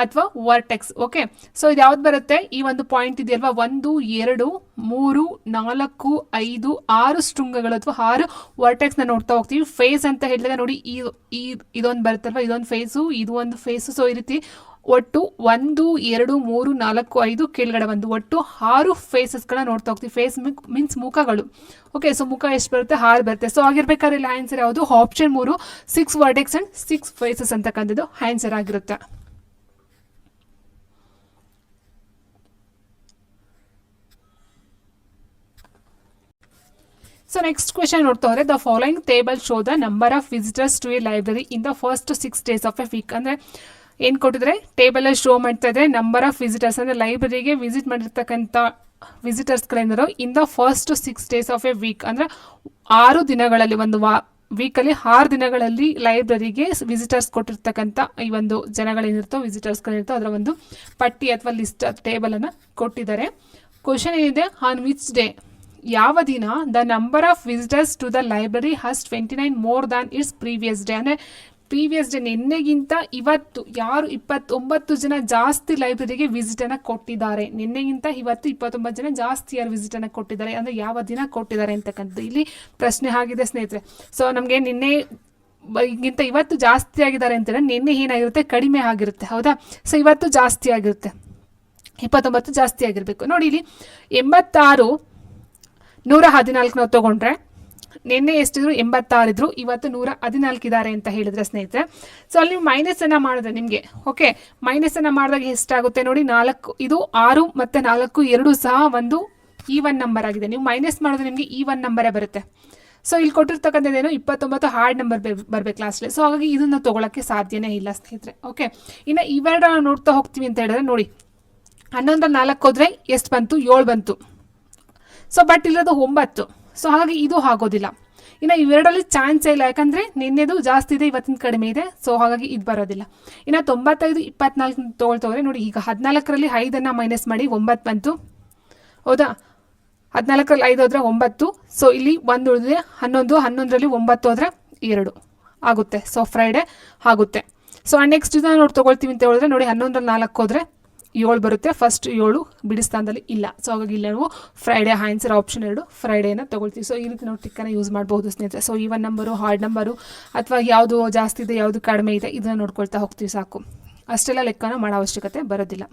ಅಥವಾ ವರ್ಟೆಕ್ಸ್. ಓಕೆ, ಸೊ ಇದು ಯಾವ್ದು ಬರುತ್ತೆ, ಈ ಒಂದು ಪಾಯಿಂಟ್ ಇದೆಯಲ್ವಾ, 1 2 3 4 5 6 ಶೃಂಗಗಳು ಅಥವಾ 6 ವರ್ಟೆಕ್ಸ್ನ ನೋಡ್ತಾ ಹೋಗ್ತೀವಿ. ಫೇಸ್ ಅಂತ ಹೇಳಿದಾಗ ನೋಡಿ, ಇದೊಂದು ಬರುತ್ತಲ್ವ, ಇದೊಂದು ಫೇಸು, ಇದು ಒಂದು ಫೇಸು. ಸೊ ಈ ರೀತಿ ಒಟ್ಟು 1 2 3 4 5 ಕೆಳಗಡೆ ಒಂದು ಒಟ್ಟು 6 ಫೇಸಸ್ಗಳನ್ನ ನೋಡ್ತಾ ಹೋಗ್ತೀವಿ. ಫೇಸ್ ಮೀನ್ಸ್ ಮುಖಗಳು. ಓಕೆ, ಸೊ ಮುಖ ಎಷ್ಟು ಬರುತ್ತೆ, 6 ಬರುತ್ತೆ. ಸೊ ಆಗಿರ್ಬೇಕಾದ್ರೆ ಇಲ್ಲಿ ಆನ್ಸರ್ ಯಾವುದು, ಆಪ್ಷನ್ 3 6 ವರ್ಟೆಕ್ಸ್ ಆ್ಯಂಡ್ 6 ಫೇಸಸ್ ಅಂತಕ್ಕಂಥದ್ದು ಆನ್ಸರ್ ಆಗಿರುತ್ತೆ. So next question ನೋಡ್ತಾ ಹೋದ್ರೆ, the following table show the number of visitors to a library in the first 6 days of a week. ಅಂದರೆ ಏನು ಕೊಟ್ಟಿದ್ರೆ, ಟೇಬಲಲ್ಲಿ ಶೋ ಮಾಡ್ತಾ ಇದ್ರೆ ನಂಬರ್ ಆಫ್ ವಿಸಿಟರ್ಸ್ ಅಂದರೆ ಲೈಬ್ರರಿಗೆ ವಿಸಿಟ್ ಮಾಡಿರ್ತಕ್ಕಂಥ ವಿಸಿಟರ್ಸ್ಗಳೇನಾದ್ರು in the first 6 days of a week, ಅಂದರೆ 6 ದಿನಗಳಲ್ಲಿ, ಒಂದು ವೀಕಲ್ಲಿ 6 ದಿನಗಳಲ್ಲಿ ಲೈಬ್ರರಿಗೆ ವಿಸಿಟರ್ಸ್ ಕೊಟ್ಟಿರ್ತಕ್ಕಂಥ ಈ ಒಂದು ಜನಗಳೇನಿರ್ತೋ, ವಿಸಿಟರ್ಸ್ಗಳಿರ್ತೋ ಅದರ ಒಂದು ಪಟ್ಟಿ ಅಥವಾ ಲಿಸ್ಟ್ ಟೇಬಲನ್ನು ಕೊಟ್ಟಿದ್ದಾರೆ. ಕ್ವಶನ್ ಏನಿದೆ, ಆನ್ ವಿಚ್ ಡೇ, ಯಾವ ದಿನ the number of visitors to the library has 29 more than its previous day. ಅಂದರೆ ಪ್ರೀವಿಯಸ್ ಡೇ ನಿನ್ನೆಗಿಂತ ಇವತ್ತು ಯಾರು 29 ಜನ ಜಾಸ್ತಿ ಲೈಬ್ರರಿಗೆ ವಿಸಿಟನ್ನು ಕೊಟ್ಟಿದ್ದಾರೆ, ನಿನ್ನೆಗಿಂತ ಇವತ್ತು 29 ಜನ ಜಾಸ್ತಿ ಯಾರು ವಿಸಿಟನ್ನು ಕೊಟ್ಟಿದ್ದಾರೆ, ಅಂದರೆ ಯಾವ ದಿನ ಕೊಟ್ಟಿದ್ದಾರೆ ಅಂತಕ್ಕಂಥದ್ದು ಇಲ್ಲಿ ಪ್ರಶ್ನೆ ಆಗಿದೆ ಸ್ನೇಹಿತರೆ. ಸೊ ನಮಗೆ ನಿನ್ನೆ ಗಿಂತ ಇವತ್ತು ಜಾಸ್ತಿ ಆಗಿದ್ದಾರೆ ಅಂತೇಳಿ ನಿನ್ನೆ ಏನಾಗಿರುತ್ತೆ, ಕಡಿಮೆ ಆಗಿರುತ್ತೆ, ಹೌದಾ. ಸೊ ಇವತ್ತು ಜಾಸ್ತಿ ಆಗಿರುತ್ತೆ, 29 ಜಾಸ್ತಿ ಆಗಿರಬೇಕು. ನೋಡಿ ಇಲ್ಲಿ 86 114 ನಾವು ತೊಗೊಂಡ್ರೆ, ನಿನ್ನೆ ಎಷ್ಟಿದ್ರು 86 ಇದ್ರು, ಇವತ್ತು 114 ಇದ್ದಾರೆ ಅಂತ ಹೇಳಿದ್ರೆ ಸ್ನೇಹಿತರೆ. ಸೊ ಅಲ್ಲಿ ನೀವು ಮೈನಸನ್ನು ಮಾಡಿದ್ರೆ ನಿಮಗೆ, ಓಕೆ, ಮೈನಸನ್ನು ಮಾಡಿದಾಗ ಎಷ್ಟಾಗುತ್ತೆ ನೋಡಿ, 4, ಇದು 6 ಮತ್ತು 4 ಎರಡೂ ಸಹ ಒಂದು ಈವನ್ ನಂಬರ್ ಆಗಿದೆ. ನೀವು ಮೈನಸ್ ಮಾಡಿದ್ರೆ ನಿಮಗೆ ಈವನ್ ನಂಬರೇ ಬರುತ್ತೆ. ಸೊ ಇಲ್ಲಿ ಕೊಟ್ಟಿರ್ತಕ್ಕಂಥದ್ದೇನು 29 ಹಾರ್ಡ್ ನಂಬರ್ ಬರಬೇಕು ಲಾಸ್ಟಲ್ಲಿ. ಸೊ ಹಾಗಾಗಿ ಇದನ್ನು ತೊಗೊಳಕ್ಕೆ ಸಾಧ್ಯನೇ ಇಲ್ಲ ಸ್ನೇಹಿತರೆ. ಓಕೆ, ಇನ್ನು ಇವೆರಡ ನೋಡ್ತಾ ಹೋಗ್ತೀವಿ ಅಂತ ಹೇಳಿದ್ರೆ ನೋಡಿ, 11 4 ಹೋದರೆ ಎಷ್ಟು ಬಂತು, 7 ಬಂತು. So but ಇಲ್ಲದು 9. ಸೊ ಹಾಗಾಗಿ ಇದು ಆಗೋದಿಲ್ಲ. ಇನ್ನು ಇವೆರಡಲ್ಲಿ ಚಾನ್ಸೇ ಇಲ್ಲ, ಯಾಕಂದರೆ ನಿನ್ನೆದು ಜಾಸ್ತಿ ಇದೆ, ಇವತ್ತಿನ ಕಡಿಮೆ ಇದೆ. ಸೊ ಹಾಗಾಗಿ ಇದು ಬರೋದಿಲ್ಲ. ಇನ್ನು 95 24 ತೊಗೊಳ್ತವ್ರೆ ನೋಡಿ, ಈಗ 14ರಲ್ಲಿ 5 ಮೈನಸ್ ಮಾಡಿ 9 ಬಂತು, ಹೌದಾ. 14ರಲ್ಲಿ 5 ಹೋದರೆ 9. ಸೊ ಇಲ್ಲಿ 1 ಉಳಿದಿದೆ, 11, 11ರಲ್ಲಿ 9 ಹೋದರೆ 2 ಆಗುತ್ತೆ. ಸೊ ಫ್ರೈಡೇ ಆಗುತ್ತೆ. ಸೊ ನೆಕ್ಸ್ಟ್ ಇದನ್ನ ನೋಡಿ ತೊಗೊಳ್ತೀವಿ ಅಂತ ಹೇಳಿದ್ರೆ ನೋಡಿ, 11ರಲ್ಲಿ 4 ಹೋದರೆ 7 ಬರುತ್ತೆ. ಫಸ್ಟ್ 7 ಬಿಡಿ ಸ್ಥಾನದಲ್ಲಿ ಇಲ್ಲ. ಸೊ ಹಾಗಾಗಿ ಇಲ್ಲ, ನಾವು ಫ್ರೈಡೇ ಆನ್ಸರ್ ಆಪ್ಷನ್ 2 ಫ್ರೈಡೇನ ತೊಗೊಳ್ತೀವಿ. ಸೊ ಈ ರೀತಿ ನಾವು ಟಿಕ್ಕನ್ನು ಯೂಸ್ ಮಾಡ್ಬೋದು ಸ್ನೇಹಿತರೆ. So even number, hard number, ಅಥವಾ ಯಾವುದು ಜಾಸ್ತಿ ಇದೆ ಯಾವುದು ಕಡಿಮೆ ಇದೆ ಇದನ್ನು ನೋಡ್ಕೊಳ್ತಾ ಹೋಗ್ತೀವಿ, ಸಾಕು. ಅಷ್ಟೆಲ್ಲ ಲೆಕ್ಕನ ಮಾಡೋ ಅವಶ್ಯಕತೆ ಬರೋದಿಲ್ಲ.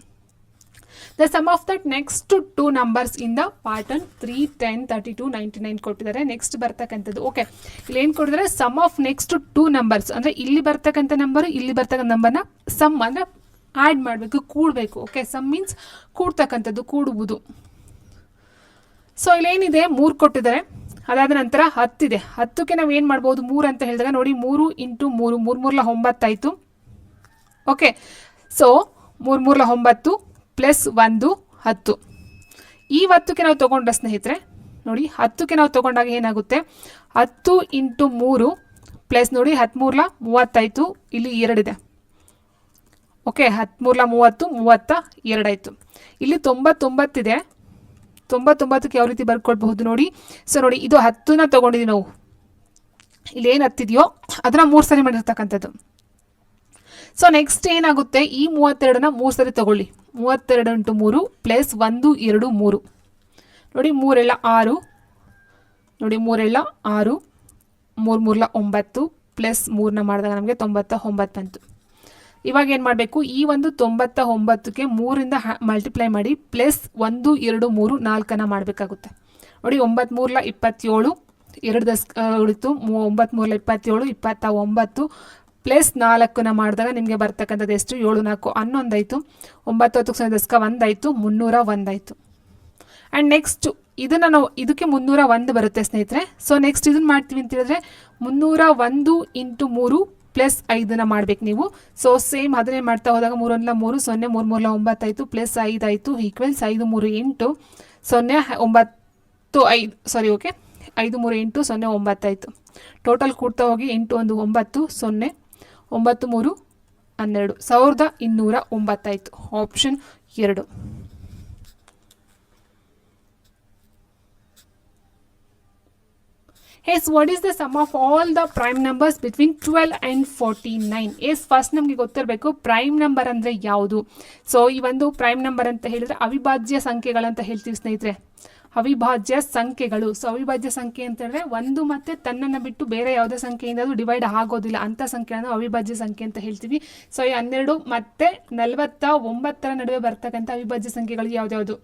The sum of that next 2 numbers in the pattern 3, 10, 32, 99 ಕೊಟ್ಟಿದ್ದಾರೆ. ನೆಕ್ಸ್ಟ್ ಬರ್ತಕ್ಕಂಥದ್ದು, ಓಕೆ, ಇಲ್ಲಿ ಏನು ಕೊಟ್ಟಿದ್ದಾರೆ, ಸಮ್ ಆಫ್ ನೆಕ್ಸ್ಟ್ 2 ನಂಬರ್ಸ್, ಅಂದರೆ ಇಲ್ಲಿ ಬರ್ತಕ್ಕಂಥ ನಂಬರು ಇಲ್ಲಿ ಬರ್ತಕ್ಕಂಥ ನಂಬರ್ನ ಸಮ್ ಅಂದರೆ ಆ್ಯಡ್ ಮಾಡಬೇಕು, ಕೂಡಬೇಕು. ಓಕೆ, ಸಮ್ ಮೀನ್ಸ್ ಕೂಡ್ತಕ್ಕಂಥದ್ದು, ಕೂಡುವುದು. ಸೊ ಇಲ್ಲೇನಿದೆ, 3 ಕೊಟ್ಟಿದ್ದಾರೆ. ಅದಾದ ನಂತರ 10 ಇದೆ. 10ಕ್ಕೆ ನಾವು ಏನು ಮಾಡ್ಬೋದು, 3 ಅಂತ ಹೇಳಿದಾಗ ನೋಡಿ, 3 × 3 3 3 9 ಆಯಿತು. Okay, so 3 3 9 plus 1 10. ಈ 10ಕ್ಕೆ ನಾವು ತೊಗೊಂಡ್ರೆ ಸ್ನೇಹಿತರೆ ನೋಡಿ, 10ಕ್ಕೆ ನಾವು ತೊಗೊಂಡಾಗ ಏನಾಗುತ್ತೆ, 10 × 3 ಪ್ಲಸ್ ನೋಡಿ 13 30 ಆಯಿತು. ಇಲ್ಲಿ 2 ಇದೆ. ಓಕೆ, 13 30 32 ಆಯಿತು. ಇಲ್ಲಿ 99 ಇದೆ. 99ಕ್ಕೆ ಯಾವ ರೀತಿ ಬರ್ಕೊಳ್ಬಹುದು ನೋಡಿ. ಸೊ ನೋಡಿ, ಇದು 10ನ ತೊಗೊಂಡಿದ್ದೀವಿ ನಾವು, ಇಲ್ಲಿ ಏನು 10 ಇದೆಯೋ ಅದನ್ನು 3 ಸರಿ ಮಾಡಿರ್ತಕ್ಕಂಥದ್ದು. ಸೊ ನೆಕ್ಸ್ಟ್ ಏನಾಗುತ್ತೆ, ಈ 32ನ 3 ಸರಿ ತೊಗೊಳ್ಳಿ. 32 × 3 ಪ್ಲಸ್ 1 2 3 ನೋಡಿ, 3 ಎಳ್ಳ 6 ನೋಡಿ, 3 ಎಳ್ಳ 6 3 3 9 ಪ್ಲಸ್ 3ನ ಮಾಡಿದಾಗ ನಮಗೆ 99 ಬಂತು. ಇವಾಗ ಏನು ಮಾಡಬೇಕು, ಈ ಒಂದು 99ಕ್ಕೆ 3ರಿಂದ ಮಲ್ಟಿಪ್ಲೈ ಮಾಡಿ ಪ್ಲಸ್ 1 2 3 4ನ ಮಾಡಬೇಕಾಗುತ್ತೆ. ನೋಡಿ, 9 3 27 2 10 ಉಳಿತು, 9 3 27 29 ಪ್ಲಸ್ 4ನ ಮಾಡಿದಾಗ ನಿಮಗೆ ಬರ್ತಕ್ಕಂಥದ್ದು ಎಷ್ಟು, 7 4 11 ಆಯಿತು. 9 10 10 1 ಆಯಿತು, 301 ಆಯಿತು. ಆ್ಯಂಡ್ ನೆಕ್ಸ್ಟ್ ಇದನ್ನು ನಾವು ಇದಕ್ಕೆ 301 ಬರುತ್ತೆ ಸ್ನೇಹಿತರೆ. ಸೊ ನೆಕ್ಸ್ಟ್ ಇದನ್ನು ಮಾಡ್ತೀವಿ ಅಂತ ಹೇಳಿದ್ರೆ 301 × 3 ಪ್ಲಸ್ 5ನ ಮಾಡ್ಬೇಕು ನೀವು. ಸೊ ಸೇಮ್ ಅದನ್ನೇ ಮಾಡ್ತಾ ಹೋದಾಗ 3 1 3 0 3 3 9 ಆಯಿತು, ಪ್ಲಸ್ 5 ಆಯಿತು, ಈಕ್ವಲ್ಸ್ 5 3 8 0 9 5 ಸಾರಿ, ಓಕೆ, 5 3 8 0 9 ಆಯಿತು. ಟೋಟಲ್ ಕೂಡ್ತಾ ಹೋಗಿ 8 1 9 0 9 3 12 1209 ಆಯಿತು. Option 2. Yes, what is the sum of all the prime numbers between 12 and 49? S first ನಮಗೆ ಗೊತ್ತಿರಬೇಕು ಪ್ರೈಮ್ ನಂಬರ್ ಅಂದರೆ ಯಾವುದು. ಸೊ ಈ ಒಂದು ಪ್ರೈಮ್ ನಂಬರ್ ಅಂತ ಹೇಳಿದರೆ ಅವಿಭಾಜ್ಯ ಸಂಖ್ಯೆಗಳಂತ ಹೇಳ್ತೀವಿ ಸ್ನೇಹಿತರೆ. ಅವಿಭಾಜ್ಯ ಸಂಖ್ಯೆಗಳು. ಸೊ ಅವಿಭಾಜ್ಯ ಸಂಖ್ಯೆ ಅಂತ ಹೇಳಿದ್ರೆ ಒಂದು ಮತ್ತೆ ತನ್ನನ್ನು ಬಿಟ್ಟು ಬೇರೆ ಯಾವುದೇ ಸಂಖ್ಯೆಯಿಂದ ಅದು ಡಿವೈಡ್ ಆಗೋದಿಲ್ಲ ಅಂಥ ಸಂಖ್ಯೆಯನ್ನು ಅವಿಭಾಜ್ಯ ಸಂಖ್ಯೆ ಅಂತ ಹೇಳ್ತೀವಿ. ಸೊ ಈ 12 ಮತ್ತು 49 ನಡುವೆ ಬರ್ತಕ್ಕಂಥ ಅವಿಭಾಜ್ಯ ಸಂಖ್ಯೆಗಳು ಯಾವ್ದ್ಯಾವುದು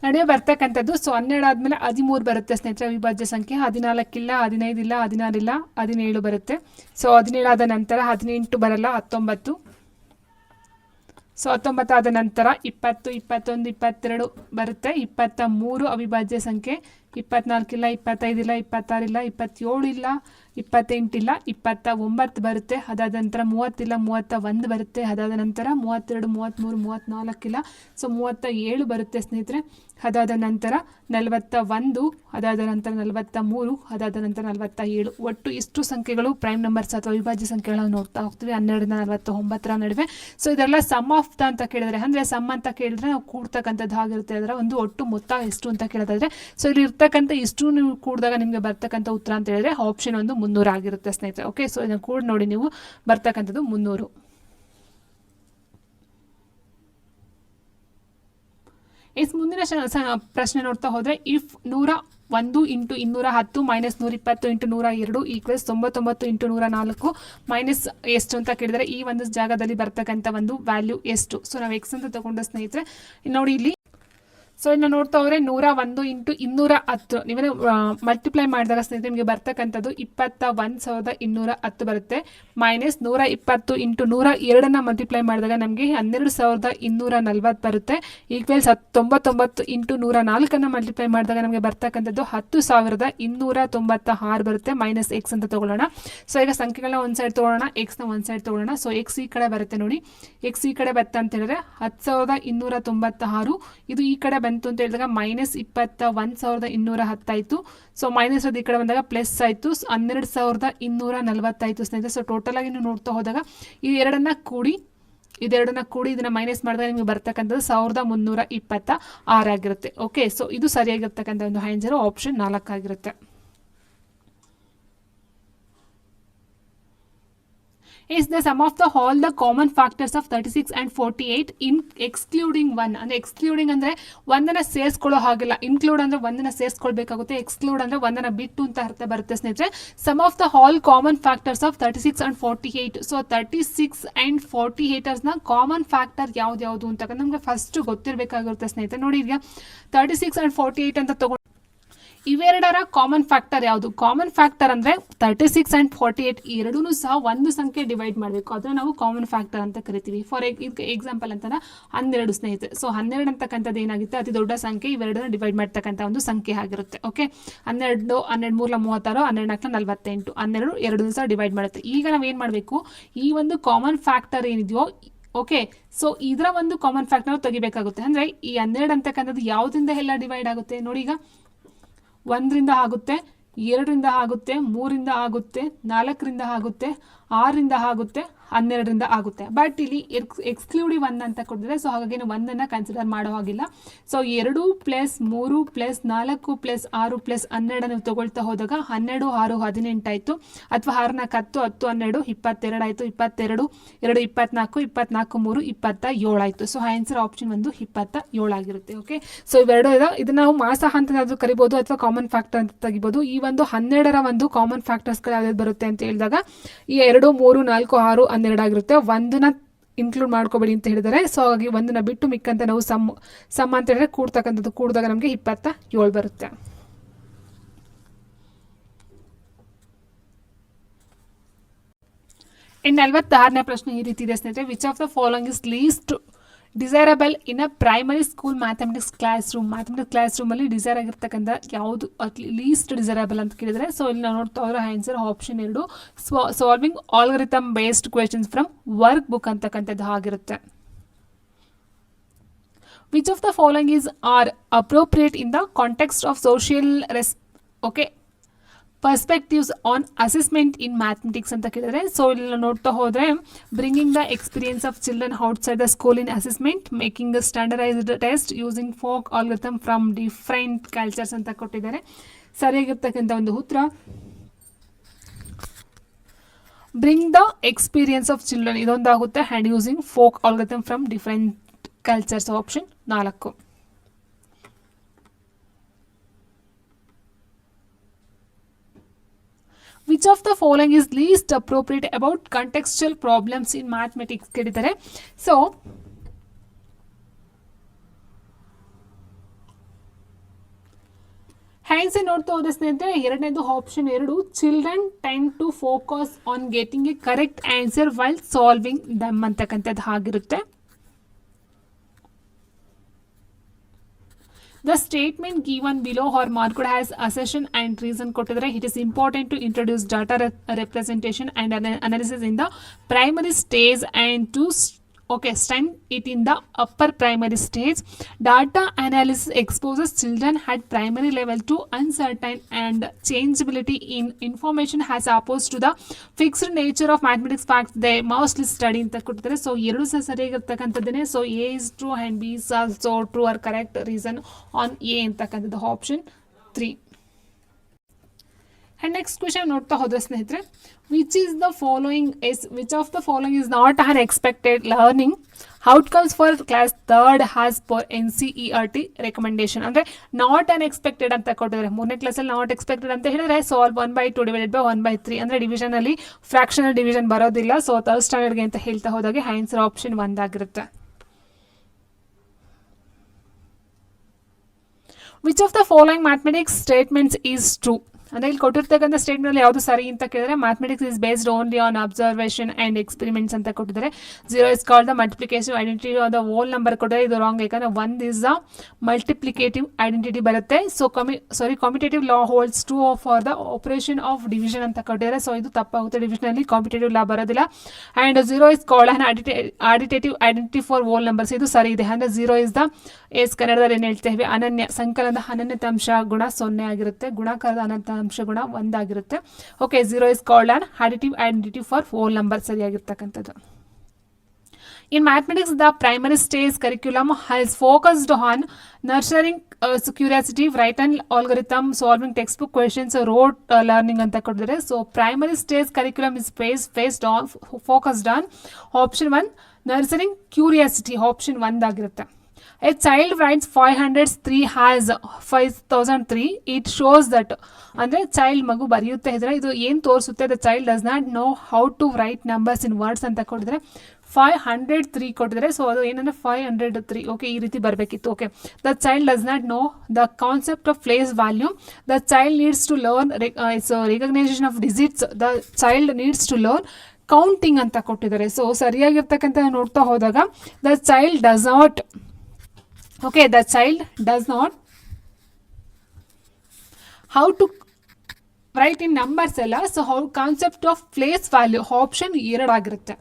ನಡುವೆ ಬರ್ತಕ್ಕಂಥದ್ದು. ಸೊ 12 ಆದಮೇಲೆ 13 ಬರುತ್ತೆ ಸ್ನೇಹಿತರೆ ಅವಿಭಾಜ್ಯ ಸಂಖ್ಯೆ. 14 ಇಲ್ಲ, 15 ಇಲ್ಲ, 16 ಇಲ್ಲ, 17 ಬರುತ್ತೆ. ಸೊ 17 ಆದ ನಂತರ 18 ಬರಲ್ಲ, 19. ಸೊ 19 ಆದ ನಂತರ 20, 21, 22 ಬರುತ್ತೆ. 23 ಅವಿಭಾಜ್ಯ ಸಂಖ್ಯೆ. 24 ಇಲ್ಲ, 25 ಇಲ್ಲ, 26 ಇಲ್ಲ, 27 ಇಲ್ಲ, 28 ಇಲ್ಲ, 29 ಬರುತ್ತೆ. ಅದಾದ ನಂತರ 30 ಇಲ್ಲ, 31 ಬರುತ್ತೆ. ಅದಾದ ನಂತರ 32, 33, 34 ಇಲ್ಲ, ಸೊ 37 ಬರುತ್ತೆ ಸ್ನೇಹಿತರೆ. ಅದಾದ ನಂತರ 41, ಅದಾದ ನಂತರ 43, ಅದಾದ ನಂತರ 47. ಒಟ್ಟು ಇಷ್ಟು ಸಂಖ್ಯೆಗಳು ಪ್ರೈಮ್ ನಂಬರ್ಸ್ ಅಥವಾ ಅವಿಭಾಜ್ಯ ಸಂಖ್ಯೆಗಳನ್ನು ನೋಡ್ತಾ ಹೋಗ್ತೀವಿ 12ರಿಂದ 49 ನಡುವೆ. ಸೊ ಇದೆಲ್ಲ ಸಮ್ ಆಫ್ ದ ಅಂತ ಕೇಳಿದ್ರೆ, ಅಂದರೆ ಸಮ್ ಅಂತ ಕೇಳಿದ್ರೆ ನಾವು ಕೂಡ್ತಕ್ಕಂಥದ್ದು ಆಗಿರುತ್ತೆ. ಅದರ ಒಂದು ಒಟ್ಟು ಮೊತ್ತ ಎಷ್ಟು ಅಂತ ಕೇಳೋದಾದ್ರೆ, ಸೊ ಇಲ್ಲಿ ಇರ್ತಕ್ಕಂಥ ಇಷ್ಟು ನೀವು ಕೂಡಿದಾಗ ನಿಮಗೆ ಬರ್ತಕ್ಕಂಥ ಉತ್ತರ ಅಂತ ಹೇಳಿದ್ರೆ ಆಪ್ಷನ್ 1 300 ಆಗಿರುತ್ತೆ ಸ್ನೇಹಿತರೆ. ಓಕೆ, ಸೊ ಇದನ್ನು ಕೂಡ ನೋಡಿ ನೀವು ಬರ್ತಕ್ಕಂಥದ್ದು 300. ಮುಂದಿನ ಪ್ರಶ್ನೆ ನೋಡ್ತಾ ಹೋದರೆ, if 101 into 210 minus 120 into 102 equals 99 into 104 minus ಎಷ್ಟು ಅಂತ ಕೇಳಿದರೆ ಈ ಒಂದು ಜಾಗದಲ್ಲಿ ಬರ್ತಕ್ಕಂಥ ಒಂದು ವ್ಯಾಲ್ಯೂ ಎಷ್ಟು. ಸೊ ನಾವು ಎಕ್ಸ್ ಅಂತ ತಗೊಂಡ ಸ್ನೇಹಿತರೆ ನೋಡಿ ಇಲ್ಲಿ. ಸೊ ಇನ್ನು ನೋಡ್ತಾ ಹೋದರೆ 101 ಇಂಟು 210 ನೀವೇನು ಮಲ್ಟಿಪ್ಲೈ ಮಾಡಿದಾಗ ಸ್ನೇಹಿತರೆ ನಿಮಗೆ ಬರ್ತಕ್ಕಂಥದ್ದು 21,210 ಬರುತ್ತೆ. ಮೈನಸ್ 120 ಇಂಟು 102 ಮಲ್ಟಿಪ್ಲೈ ಮಾಡಿದಾಗ ನಮಗೆ 12,240 ಬರುತ್ತೆ. ಈಕ್ವಲ್ಸ್ 99 ಇಂಟು 104 ಮಲ್ಟಿಪ್ಲೈ ಮಾಡಿದಾಗ ನಮಗೆ ಬರ್ತಕ್ಕಂಥದ್ದು 10,296 ಬರುತ್ತೆ. ಮೈನಸ್ ಎಕ್ಸ್ ಅಂತ ತಗೊಳ್ಳೋಣ. ಸೊ ಈಗ ಸಂಖ್ಯೆಗಳನ್ನ ಒಂದು ಸೈಡ್ ತೊಗೊಳ್ಳೋಣ, ಎಕ್ಸ್ನ ಒಂದು ಸೈಡ್ ತೊಗೊಳ್ಳೋಣ. ಸೊ ಎಕ್ಸ್ ಈ ಕಡೆ ಬರುತ್ತೆ ನೋಡಿ, ಎಕ್ಸ್ ಈ ಕಡೆ ಬತ್ತ ಅಂತ ಹೇಳಿದ್ರೆ 10,296. ಇದು ಈ ಕಡೆ ಬಂತು ಅಂತ ಹೇಳಿದಾಗ ಮೈನಸ್ 21,210 ಆಯಿತು. ಸೊ ಮೈನಸ್ ಅದು ಈ ಕಡೆ ಬಂದಾಗ ಪ್ಲಸ್ ಆಯಿತು, 12,240 ಆಯಿತು ಸ್ನೇಹಿತರೆ. ಸೊ ಟೋಟಲ್ ಆಗಿ ನೀವು ನೋಡ್ತಾ ಹೋದಾಗ ಇದೆರಡನ್ನ ಕೂಡಿ ಇದನ್ನ ಮೈನಸ್ ಮಾಡಿದಾಗ ನಿಮಗೆ ಬರ್ತಕ್ಕಂಥದ್ದು 1,326 ಆಗಿರುತ್ತೆ. ಓಕೆ, ಸೊ ಇದು ಸರಿಯಾಗಿರ್ತಕ್ಕಂಥ ಒಂದು ಆನ್ಸರ್ ಆಪ್ಷನ್ 4 ಆಗಿರುತ್ತೆ. is the sum of the all the common factors of 36 and 48 in excluding 1. ಅಂದರೆ ಎಕ್ಸ್ಕ್ಲೂಡಿಂಗ್ ಅಂದರೆ ಒಂದನ್ನು ಸೇರಿಸ್ಕೊಳ್ಳೋ ಹಾಗಿಲ್ಲ. ಇನ್ಕ್ಲೂಡ್ ಅಂದರೆ ಒಂದನ್ನು ಸೇರಿಸ್ಕೊಳ್ಬೇಕಾಗುತ್ತೆ, ಎಕ್ಸ್ಕ್ಲೂಡ್ ಅಂದರೆ ಒಂದನ್ನು ಬಿಟ್ಟು ಅಂತ ಅರ್ಥ ಬರುತ್ತೆ ಸ್ನೇಹಿತರೆ. Sum of the all common factors of 36 and 48. So 36 and 48ನ ಕಾಮನ್ ಫ್ಯಾಕ್ಟರ್ ಯಾವ್ದು ಅಂತ ನಮಗೆ ಫಸ್ಟ್ ಗೊತ್ತಿರಬೇಕಾಗಿರುತ್ತೆ ಸ್ನೇಹಿತರೆ. ನೋಡಿ ಈಗ 36 and 48 ಅಂತ ತಗೊಂಡು ಇವೆರಡರ ಕಾಮನ್ ಫ್ಯಾಕ್ಟರ್ ಯಾವುದು? ಕಾಮನ್ ಫ್ಯಾಕ್ಟರ್ ಅಂದರೆ 36 and 48 ಎರಡೂ ಸಹ ಒಂದು ಸಂಖ್ಯೆ ಡಿವೈಡ್ ಮಾಡಬೇಕು, ಅದನ್ನು ನಾವು ಕಾಮನ್ ಫ್ಯಾಕ್ಟರ್ ಅಂತ ಕರಿತೀವಿ. ಫಾರ್ ಎಕ್ಸಾಂಪಲ್ ಅಂತ 12 ಸ್ನೇಹಿತರೆ. ಸೊ 12 ಅಂತಕ್ಕಂಥದ್ದು ಏನಾಗುತ್ತೆ, ಅತಿ ದೊಡ್ಡ ಸಂಖ್ಯೆ, ಇವೆರಡನ್ನ ಡಿವೈಡ್ ಮಾಡ್ತಕ್ಕಂಥ ಒಂದು ಸಂಖ್ಯೆ ಆಗಿರುತ್ತೆ. ಓಕೆ, 12 12 3 36, 12 48, 12 ಎರಡು ಸಹ ಡಿವೈಡ್ ಮಾಡುತ್ತೆ. ಈಗ ನಾವು ಏನು ಮಾಡಬೇಕು, ಈ ಒಂದು ಕಾಮನ್ ಫ್ಯಾಕ್ಟರ್ ಏನಿದೆಯೋ, ಓಕೆ, ಸೊ ಇದರ ಒಂದು ಕಾಮನ್ ಫ್ಯಾಕ್ಟರ್ ತೆಗಿಬೇಕಾಗುತ್ತೆ. ಅಂದರೆ ಈ 12 ಅಂತಕ್ಕಂಥದ್ದು ಯಾವುದರಿಂದ ಎಲ್ಲ ಡಿವೈಡ್ ಆಗುತ್ತೆ ನೋಡಿ. ಈಗ 1ರಿಂದ ಆಗುತ್ತೆ, 2ರಿಂದ ಆಗುತ್ತೆ, 3ರಿಂದ ಆಗುತ್ತೆ, 4ರಿಂದ ಆಗುತ್ತೆ, 6ರಿಂದ ಆಗುತ್ತೆ, 12ರಿಂದ ಆಗುತ್ತೆ. ಬಟ್ ಇಲ್ಲಿ ಎಕ್ಸ್ಕ್ಲೂಡಿವ್ 1 ಅಂತ ಕೊಟ್ಟಿದ್ರೆ, ಸೊ ಹಾಗಾಗಿ ನಾವು 1ಅನ್ನು ಕನ್ಸಿಡರ್ ಮಾಡೋ ಹಾಗಿಲ್ಲ. ಸೊ 2 + 3 + 4 + 6 + 12 ನೀವು ತಗೊಳ್ತಾ ಹೋದಾಗ 12 6 18 ಆಯಿತು. ಅಥವಾ 6 4 10 10 12 22 ಆಯಿತು. 22 2 24 24 3 27 ಆಯಿತು. ಸೊ ಆನ್ಸರ್ ಆಪ್ಷನ್ 1 27 ಆಗಿರುತ್ತೆ. ಓಕೆ, ಸೊ ಇವೆರಡು ಇದನ್ನು ನಾವು ಮಾಸ ಅಂತ ಕರಿಬೋದು ಅಥವಾ ಕಾಮನ್ ಫ್ಯಾಕ್ಟರ್ ಅಂತ ತೆಗಿಬೋದು. ಈ ಒಂದು 12ರ ಒಂದು ಕಾಮನ್ ಫ್ಯಾಕ್ಟರ್ಸ್ಗಳು ಯಾವ್ದು ಬರುತ್ತೆ ಅಂತ ಹೇಳಿದಾಗ ಈ 2 3 4 6 12 ಆಗಿರುತ್ತೆ. ಒಂದನ್ನ ಇನ್ಕ್ಲೂಡ್ ಮಾಡ್ಕೋಬೇಡಿ ಅಂತ ಹೇಳಿದರೆ. ಸೊ ಹಾಗಾಗಿ ಒಂದನ್ನ ಬಿಟ್ಟು ಮಿಕ್ಕಂತ ನಾವು ಸಮ್ ಅಂತ ಹೇಳಿದ್ರೆ ಕೂಡಿದಾಗ ನಮಗೆ 27 ಬರುತ್ತೆ. ಇನ್ನು 46ನೇ ಪ್ರಶ್ನೆ ಈ ರೀತಿ ಇದೆ ಸ್ನೇಹಿತರೆ. Which of the following is list desirable in a primary school mathematics class ರೂಮಲ್ಲಿ ಡಿಸೈರ್ ಆಗಿರ್ತಕ್ಕಂಥ ಯಾವುದು ಲೀಸ್ಟ್ ಡಿಸೈರಬಲ್ ಅಂತ ಕೇಳಿದರೆ, ಸೊ ಇಲ್ಲಿ ನಾವು ನೋಡ್ತಾ ಹೋದ್ರೆ answer option 2 solving algorithm based questions from workbook ಅಂತಕ್ಕಂಥದ್ದು ಆಗಿರುತ್ತೆ. Which of the following is are appropriate in the context of social okay perspectives on assessment in mathematics ಅಂತ ಕೇಳಿದ್ರೆ, ಸೊ ಇಲ್ಲಿ ನೋಡ್ತಾ ಹೋದರೆ bringing the experience of children outside the school in assessment, making standardised test using folk algorithm from different cultures ಅಂತ ಕೊಟ್ಟಿದ್ದಾರೆ. ಸರಿಯಾಗಿರ್ತಕ್ಕಂಥ ಒಂದು ಉತ್ತರ bring the experience of children ಇದೊಂದಾಗುತ್ತೆ, and using folk algorithm from different cultures, option 4. Which of the following is least appropriate about contextual problems in mathematics ಕೇಳಿದ್ದಾರೆ. So hands ನೋಡ್ತಾ ಹೋದ ಸ್ನೇಹಿತರೆ, ಎರಡನೇದು option 2, children tend to focus on getting a correct answer while solving them ಅಂತಕ್ಕಂಥದ್ದು ಆಗಿರುತ್ತೆ. The statement given below or marked as assertion and reason ಕೊಟ್ಟಿದ್ರೆ, it is important to introduce data representation and analysis in the primary stage and to study it in the upper primary stage. Data analysis exposes children at primary level to uncertain and changeability in information as opposed to the fixed nature of mathematics facts they mostly study ಅಂತ ಕೊಟ್ಟಿದ್ದಾರೆ. So ಎರಡು ಸಹ ಸರಿಯಾಗಿರ್ತಕ್ಕಂಥದ್ದೇನೆ. So A is true and B is also true or correct reason on A ಅಂತಕ್ಕಂಥದ್ದು option 3. And next question ನೋಡ್ತಾ ಹೋದ್ರೆ ಸ್ನೇಹಿತರೆ, which of the following is not an expected learning outcomes for class 3rd as per NCERT recommendation. ಅಂದರೆ not unexpected ಅಂತ ಕೊಟ್ಟಿದ್ದಾರೆ. 3ನೇ ಕ್ಲಾಸಲ್ಲಿ not expected ಅಂತ ಹೇಳಿದ್ರೆ ಸಾಲ್ವ್ 1/2 ಡಿವೈಡೆಡ್ ಬೈ 1/3 ಅಂದರೆ ಡಿವಿಷನಲ್ಲಿ ಫ್ರಾಕ್ಷನಲ್ ಡಿವಿಷನ್ ಬರೋದಿಲ್ಲ. ಸೊ 3rd ಸ್ಟ್ಯಾಂಡರ್ಡ್ಗೆ ಅಂತ ಹೇಳ್ತಾ ಹೋದಾಗೆ ಆನ್ಸರ್ ಆಪ್ಷನ್ 1 ಆಗಿರುತ್ತೆ. Which of the following mathematics statements is true ಅಂದರೆ ಇಲ್ಲಿ ಕೊಟ್ಟಿರ್ತಕ್ಕಂಥ ಸ್ಟೇಟ್ಮೆಂಟ್ ಯಾವುದು ಸರಿ ಅಂತ ಕೇಳಿದ್ರೆ, mathematics is based only on observation and experiments ಅಂತ ಕೊಟ್ಟಿದ್ದಾರೆ. 0 is called the multiplicative identity of the whole number ಕೊಟ್ಟಿದ್ದಾರೆ, ಇದು ರಾಂಗ್. ಯಾಕಂದರೆ 1 ಇಸ್ ದ ಮಲ್ಟಿಪ್ಲಿಕೇಟಿವ್ ಐಡೆಂಟಿಟಿ ಬರುತ್ತೆ. So commutative law holds true for the operation of division ಅಂತ ಕೊಟ್ಟಿದ್ದಾರೆ. ಸೊ ಇದು ತಪ್ಪಾಗುತ್ತೆ, ಡಿವಿಷನಲ್ಲಿ ಕಾಂಪಿಟೇಟಿವ್ ಲಾ ಬರೋದಿಲ್ಲ. And 0 is called an additive identity for whole numbers, ಇದು ಸರಿ ಇದೆ. ಅಂದರೆ 0 ಇಸ್ ದ ಕನ್ನಡದಲ್ಲಿ ಏನು ಹೇಳ್ತೇವೆ ಅನನ್ಯ, ಸಂಕಲನದ ಅನನ್ಯತಾಂಶ ಗುಣ 0 ಆಗಿರುತ್ತೆ, ಗುಣಾಕಾರದ ಅನಂತಾಂಶ ಗುಣ 1 ಆಗಿರುತ್ತೆ. Okay, 0 is called an additive identity for whole number, ಸರಿಯಾಗಿರ್ತಕ್ಕಂಥದ್ದು. In mathematics, the primary stage curriculum has focused on nurturing curiosity, written algorithm, solving textbook questions, rote learning ಅಂತ ಕೊಟ್ಟಿದ್ದಾರೆ. So primary stage curriculum is focused on option 1 nurturing curiosity, option 1 ಆಗಿರುತ್ತೆ. A child writes 500 3 has 5003. It shows that ಅಂದರೆ child ಮಗು ಬರೆಯುತ್ತೆ ಇದ್ರೆ ಇದು ಏನು ತೋರಿಸುತ್ತೆ, the child does not know how to write numbers in words ಅಂತ ಕೊಟ್ಟಿದ್ರೆ 503 ಕೊಟ್ಟಿದ್ದಾರೆ. ಸೊ ಅದು ಏನಂದರೆ 503. ಓಕೆ, ಈ ರೀತಿ ಬರಬೇಕಿತ್ತು. Okay, the child does not know the concept of place value, the child needs to learn recognisation of digits, the child needs to learn counting ಅಂತ ಕೊಟ್ಟಿದ್ದಾರೆ. ಸೊ ಸರಿಯಾಗಿರ್ತಕ್ಕಂಥ ನೋಡ್ತಾ ಹೋದಾಗ the child does not the child does not how to write in numbers ಎಲ್ಲ. So how concept of place value option 2 ಆಗಿರುತ್ತೆ.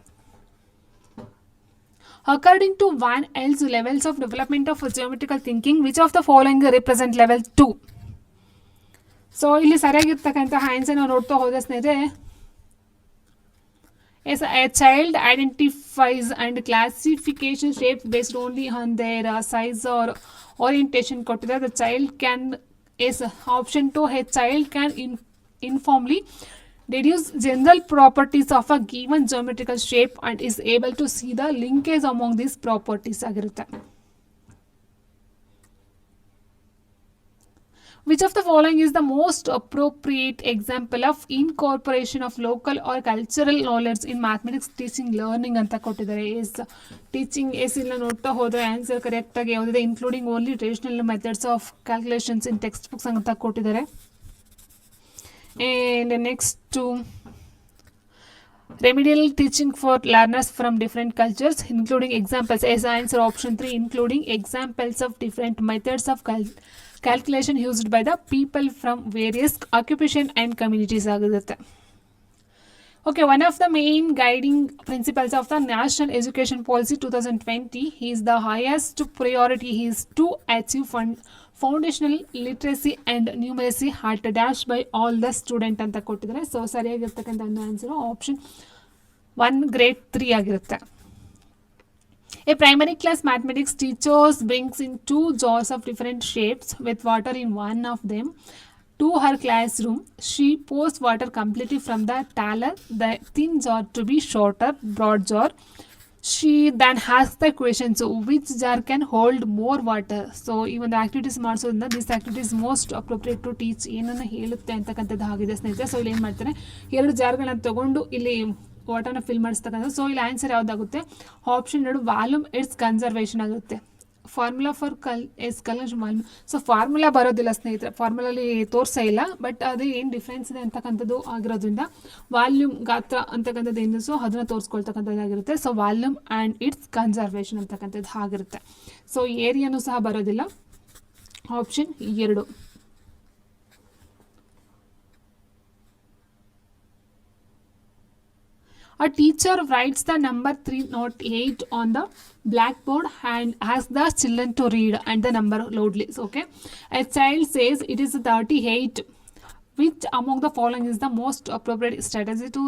According to Van El's levels of development of geometrical thinking, which of the following represent level 2? So ಇಲ್ಲಿ ಸರಿಯಾಗಿರ್ತಕ್ಕಂಥ answer ನಾವು ನೋಡ್ತಾ ಹೋದ ಸ್ನೇಹಿತರೆ, Yes, a child identifies and classification shapes based only on their size or orientation. The child can, is option 2, a child can informally deduce general properties of a given geometrical shape and is able to see the linkage among these properties. Which of the following is the most appropriate example of incorporation of local or cultural knowledge in mathematics teaching learning ಅಂತ ಕೊಟ್ಟಿದ್ದಾರೆ. S teaching ಇಲ್ಲ ನೋಡ್ತಾ ಹೋದರೆ answer ಕರೆಕ್ಟಾಗಿ ಯಾವುದಿದೆ, including only traditional methods of calculations in text books ಅಂತ ಕೊಟ್ಟಿದ್ದಾರೆ. And next remedial teaching for learners from different cultures including examples. As answer option 3, including examples of different methods of calculation used by the people from various occupation and communities ಆಗಿರುತ್ತೆ. Okay, one of the main guiding principles of the National Education Policy 2020 is the highest priority is to achieve foundational literacy and numeracy at dash by all the student ಅಂತ ಕೊಟ್ಟಿದ್ದಾರೆ. So ಸರಿಯಾಗಿರ್ತಕ್ಕಂಥ ಒಂದು answer option 1 grade 3 ಆಗಿರುತ್ತೆ. A primary class mathematics teacher brings in 2 jars of different shapes with water in one of them to her classroom. She pours water completely from the taller, the thin jar to be shorter, broad jar. She then asks the question, so which jar can hold more water? So even the activities ಮಾಡಿಸೋದ್ರಿಂದ this activity is most appropriate to teach ಏನನ್ನು ಹೇಳುತ್ತೆ ಅಂತಕ್ಕಂಥದ್ದು ಆಗಿದೆ ಸ್ನೇಹಿತರೆ. So ಇಲ್ಲಿ ಏನು ಮಾಡ್ತಾರೆ, 2 ಜಾರ್ಗಳನ್ನ ತಗೊಂಡು ಇಲ್ಲಿ ವಾಟರ್ನ ಫಿಲ್ ಮಾಡಿಸ್ತಕ್ಕಂಥ. ಸೊ ಇಲ್ಲಿ ಆನ್ಸರ್ ಯಾವುದಾಗುತ್ತೆ, ಆಪ್ಷನ್ 2 ವಾಲ್ಯೂಮ್ ಇಟ್ಸ್ ಕನ್ಸರ್ವೇಷನ್ ಆಗುತ್ತೆ. Formula for calculation volume. So formula ಬರೋದಿಲ್ಲ ಸ್ನೇಹಿತರೆ, ಫಾರ್ಮುಲಲ್ಲಿ ತೋರಿಸೇ ಇಲ್ಲ, ಬಟ್ ಅದು ಏನು ಡಿಫ್ರೆನ್ಸ್ ಇದೆ ಅಂತಕ್ಕಂಥದ್ದು ಆಗಿರೋದ್ರಿಂದ ವಾಲ್ಯೂಮ್ ಗಾತ್ರ ಅಂತಕ್ಕಂಥದ್ದು ಏನು ಸೊ ಅದನ್ನು ತೋರಿಸ್ಕೊಳ್ತಕ್ಕಂಥದ್ದಾಗಿರುತ್ತೆ. So volume and its conservation ಅಂತಕ್ಕಂಥದ್ದು ಆಗಿರುತ್ತೆ. ಸೊ ಏರಿಯಾನೂ ಸಹ ಬರೋದಿಲ್ಲ, option 2. A teacher writes the number 308 on the blackboard and asks the children to read and the number loudly. Okay, a child says it is 38. Which among the following is the most appropriate strategy to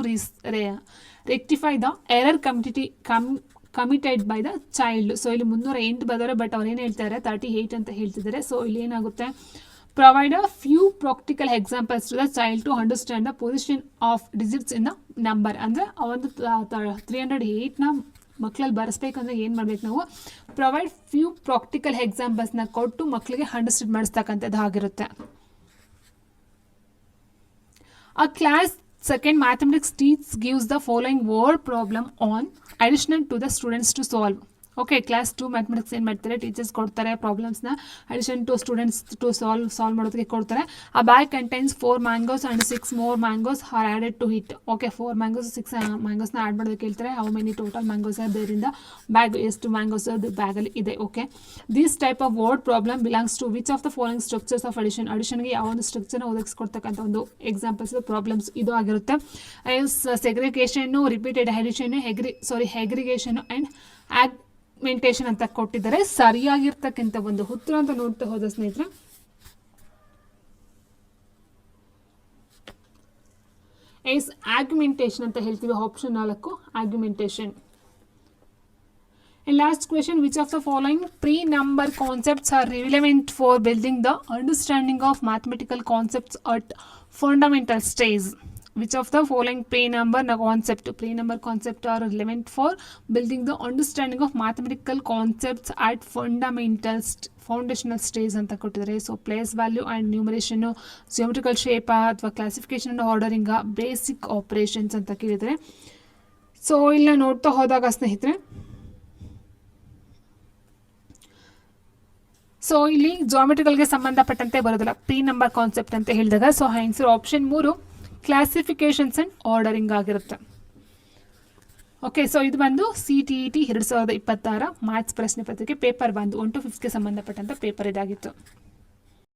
rectify the error committed by the child? So ಇಲ್ಲಿ 308 ಬರೋರೆ, but ಅವ್ರು ಏನು ಹೇಳ್ತಾರೆ 38 ಅಂತ ಹೇಳ್ತಿದ್ದಾರೆ. So ಇಲ್ಲಿ ಏನಾಗುತ್ತೆ, provide a few practical examples to the child to understand the position of digits in the number. ಅಂದರೆ ಒಂದು 308ನ ಮಕ್ಕಳಲ್ಲಿ ಬರೆಸ್ಬೇಕಂದ್ರೆ ಏನು ಮಾಡ್ಬೇಕು ನಾವು, ಪ್ರೊವೈಡ್ ಫ್ಯೂ ಪ್ರಾಕ್ಟಿಕಲ್ ಎಕ್ಸಾಂಪಲ್ಸ್ನ ಕೊಟ್ಟು ಮಕ್ಕಳಿಗೆ ಅಂಡರ್ಸ್ಟ್ಯಾಂಡ್ ಮಾಡಿಸ್ತಕ್ಕಂಥದ್ದು ಆಗಿರುತ್ತೆ. A class 2nd mathematics teacher gives the following word problem on addition to the students to solve. Okay, class 2 mathematics ಏನು ಮಾಡ್ತಾರೆ, ಟೀಚರ್ಸ್ ಕೊಡ್ತಾರೆ ಪ್ರಾಬ್ಲಮ್ಸ್ನ addition to students to solve ಮಾಡೋದಕ್ಕೆ ಕೊಡ್ತಾರೆ. A bag contains 4 mangoes and 6 more mangoes are added to it. Okay, 4 mangoes 6 ಮ್ಯಾಂಗೋಸ್ನ add ಮಾಡೋದಕ್ಕೆ ಹೇಳ್ತಾರೆ. How many total mangoes ಬೇರಿಂದ ಬ್ಯಾಗ್ ಎಷ್ಟು ಮ್ಯಾಂಗೋಸ್ ಅದು ಬ್ಯಾಗಲ್ಲಿ ಇದೆ. Okay, this type of word problem belongs to which of the following structures of ಅಡಿಷನ್ಗೆ ಯಾವ ಒಂದು ಸ್ಟ್ರಕ್ಚರ್ನ ಒದಗಿಸ್ಕೊಡ್ತಕ್ಕಂಥ ಒಂದು ಎಕ್ಸಾಂಪಲ್ಸ್ ಪ್ರಾಬ್ಲಮ್ಸ್ ಇದು ಆಗಿರುತ್ತೆ. ಸೆಗ್ರಿಗೇಷನ್ನು, ರಿಪೀಟೆಡ್ ಅಡಿಷನ್ನು, ಹೆಗ್ರಿಗೇಷನ್ನು ಆ್ಯಂಡ್ ಆಗ್ಮೆಂಟೇಷನ್ ಅಂತ ಕೊಟ್ಟಿದ್ದಾರೆ. ಸರಿಯಾಗಿರ್ತಕ್ಕಂಥ ಒಂದು ಉತ್ತರ ಅಂತ ನೋಡ್ತಾ ಹೋದ ಸ್ನೇಹಿತರೆ, ಎಸ್ ಆಗ್ಮೆಂಟೇಷನ್ ಅಂತ ಹೇಳ್ತೀವಿ. Option 4 augmentation. And last question, which of the following pre-number concepts are relevant for building the understanding of mathematical concepts at fundamental stage? Which of the following pre-number concept are relevant for building the understanding of mathematical concepts at foundational stage ಅಂತ ಕೊಟ್ಟಿದ್ದಾರೆ. So place value and numeration, geometrical shape ಅಥವಾ classification and ordering, basic operations ಅಂತ ಕೇಳಿದರೆ. So ಇಲ್ಲ ನೋಡ್ತಾ ಹೋದಾಗ ಸ್ನೇಹಿತರೆ, so ಇಲ್ಲಿ ಜಾಮೆಟ್ರಿಕಲ್ಗೆ ಸಂಬಂಧಪಟ್ಟಂತೆ ಬರೋದಿಲ್ಲ ಪ್ರೀ ನಂಬರ್ ಕಾನ್ಸೆಪ್ಟ್ ಅಂತ ಹೇಳಿದಾಗ. So answer option 3 ಕ್ಲಾಸಿಫಿಕೇಷನ್ಸ್ and ordering ಆಗಿರುತ್ತೆ. ಓಕೆ, ಸೊ ಇದು ಬಂದು CTET 2026 ಮ್ಯಾಥ್ಸ್ ಪ್ರಶ್ನೆ ಪತ್ರಿಕೆ ಪೇಪರ್ 1 to 5ಗೆ ಸಂಬಂಧಪಟ್ಟಂಥ ಪೇಪರ್ ಇದಾಗಿತ್ತು.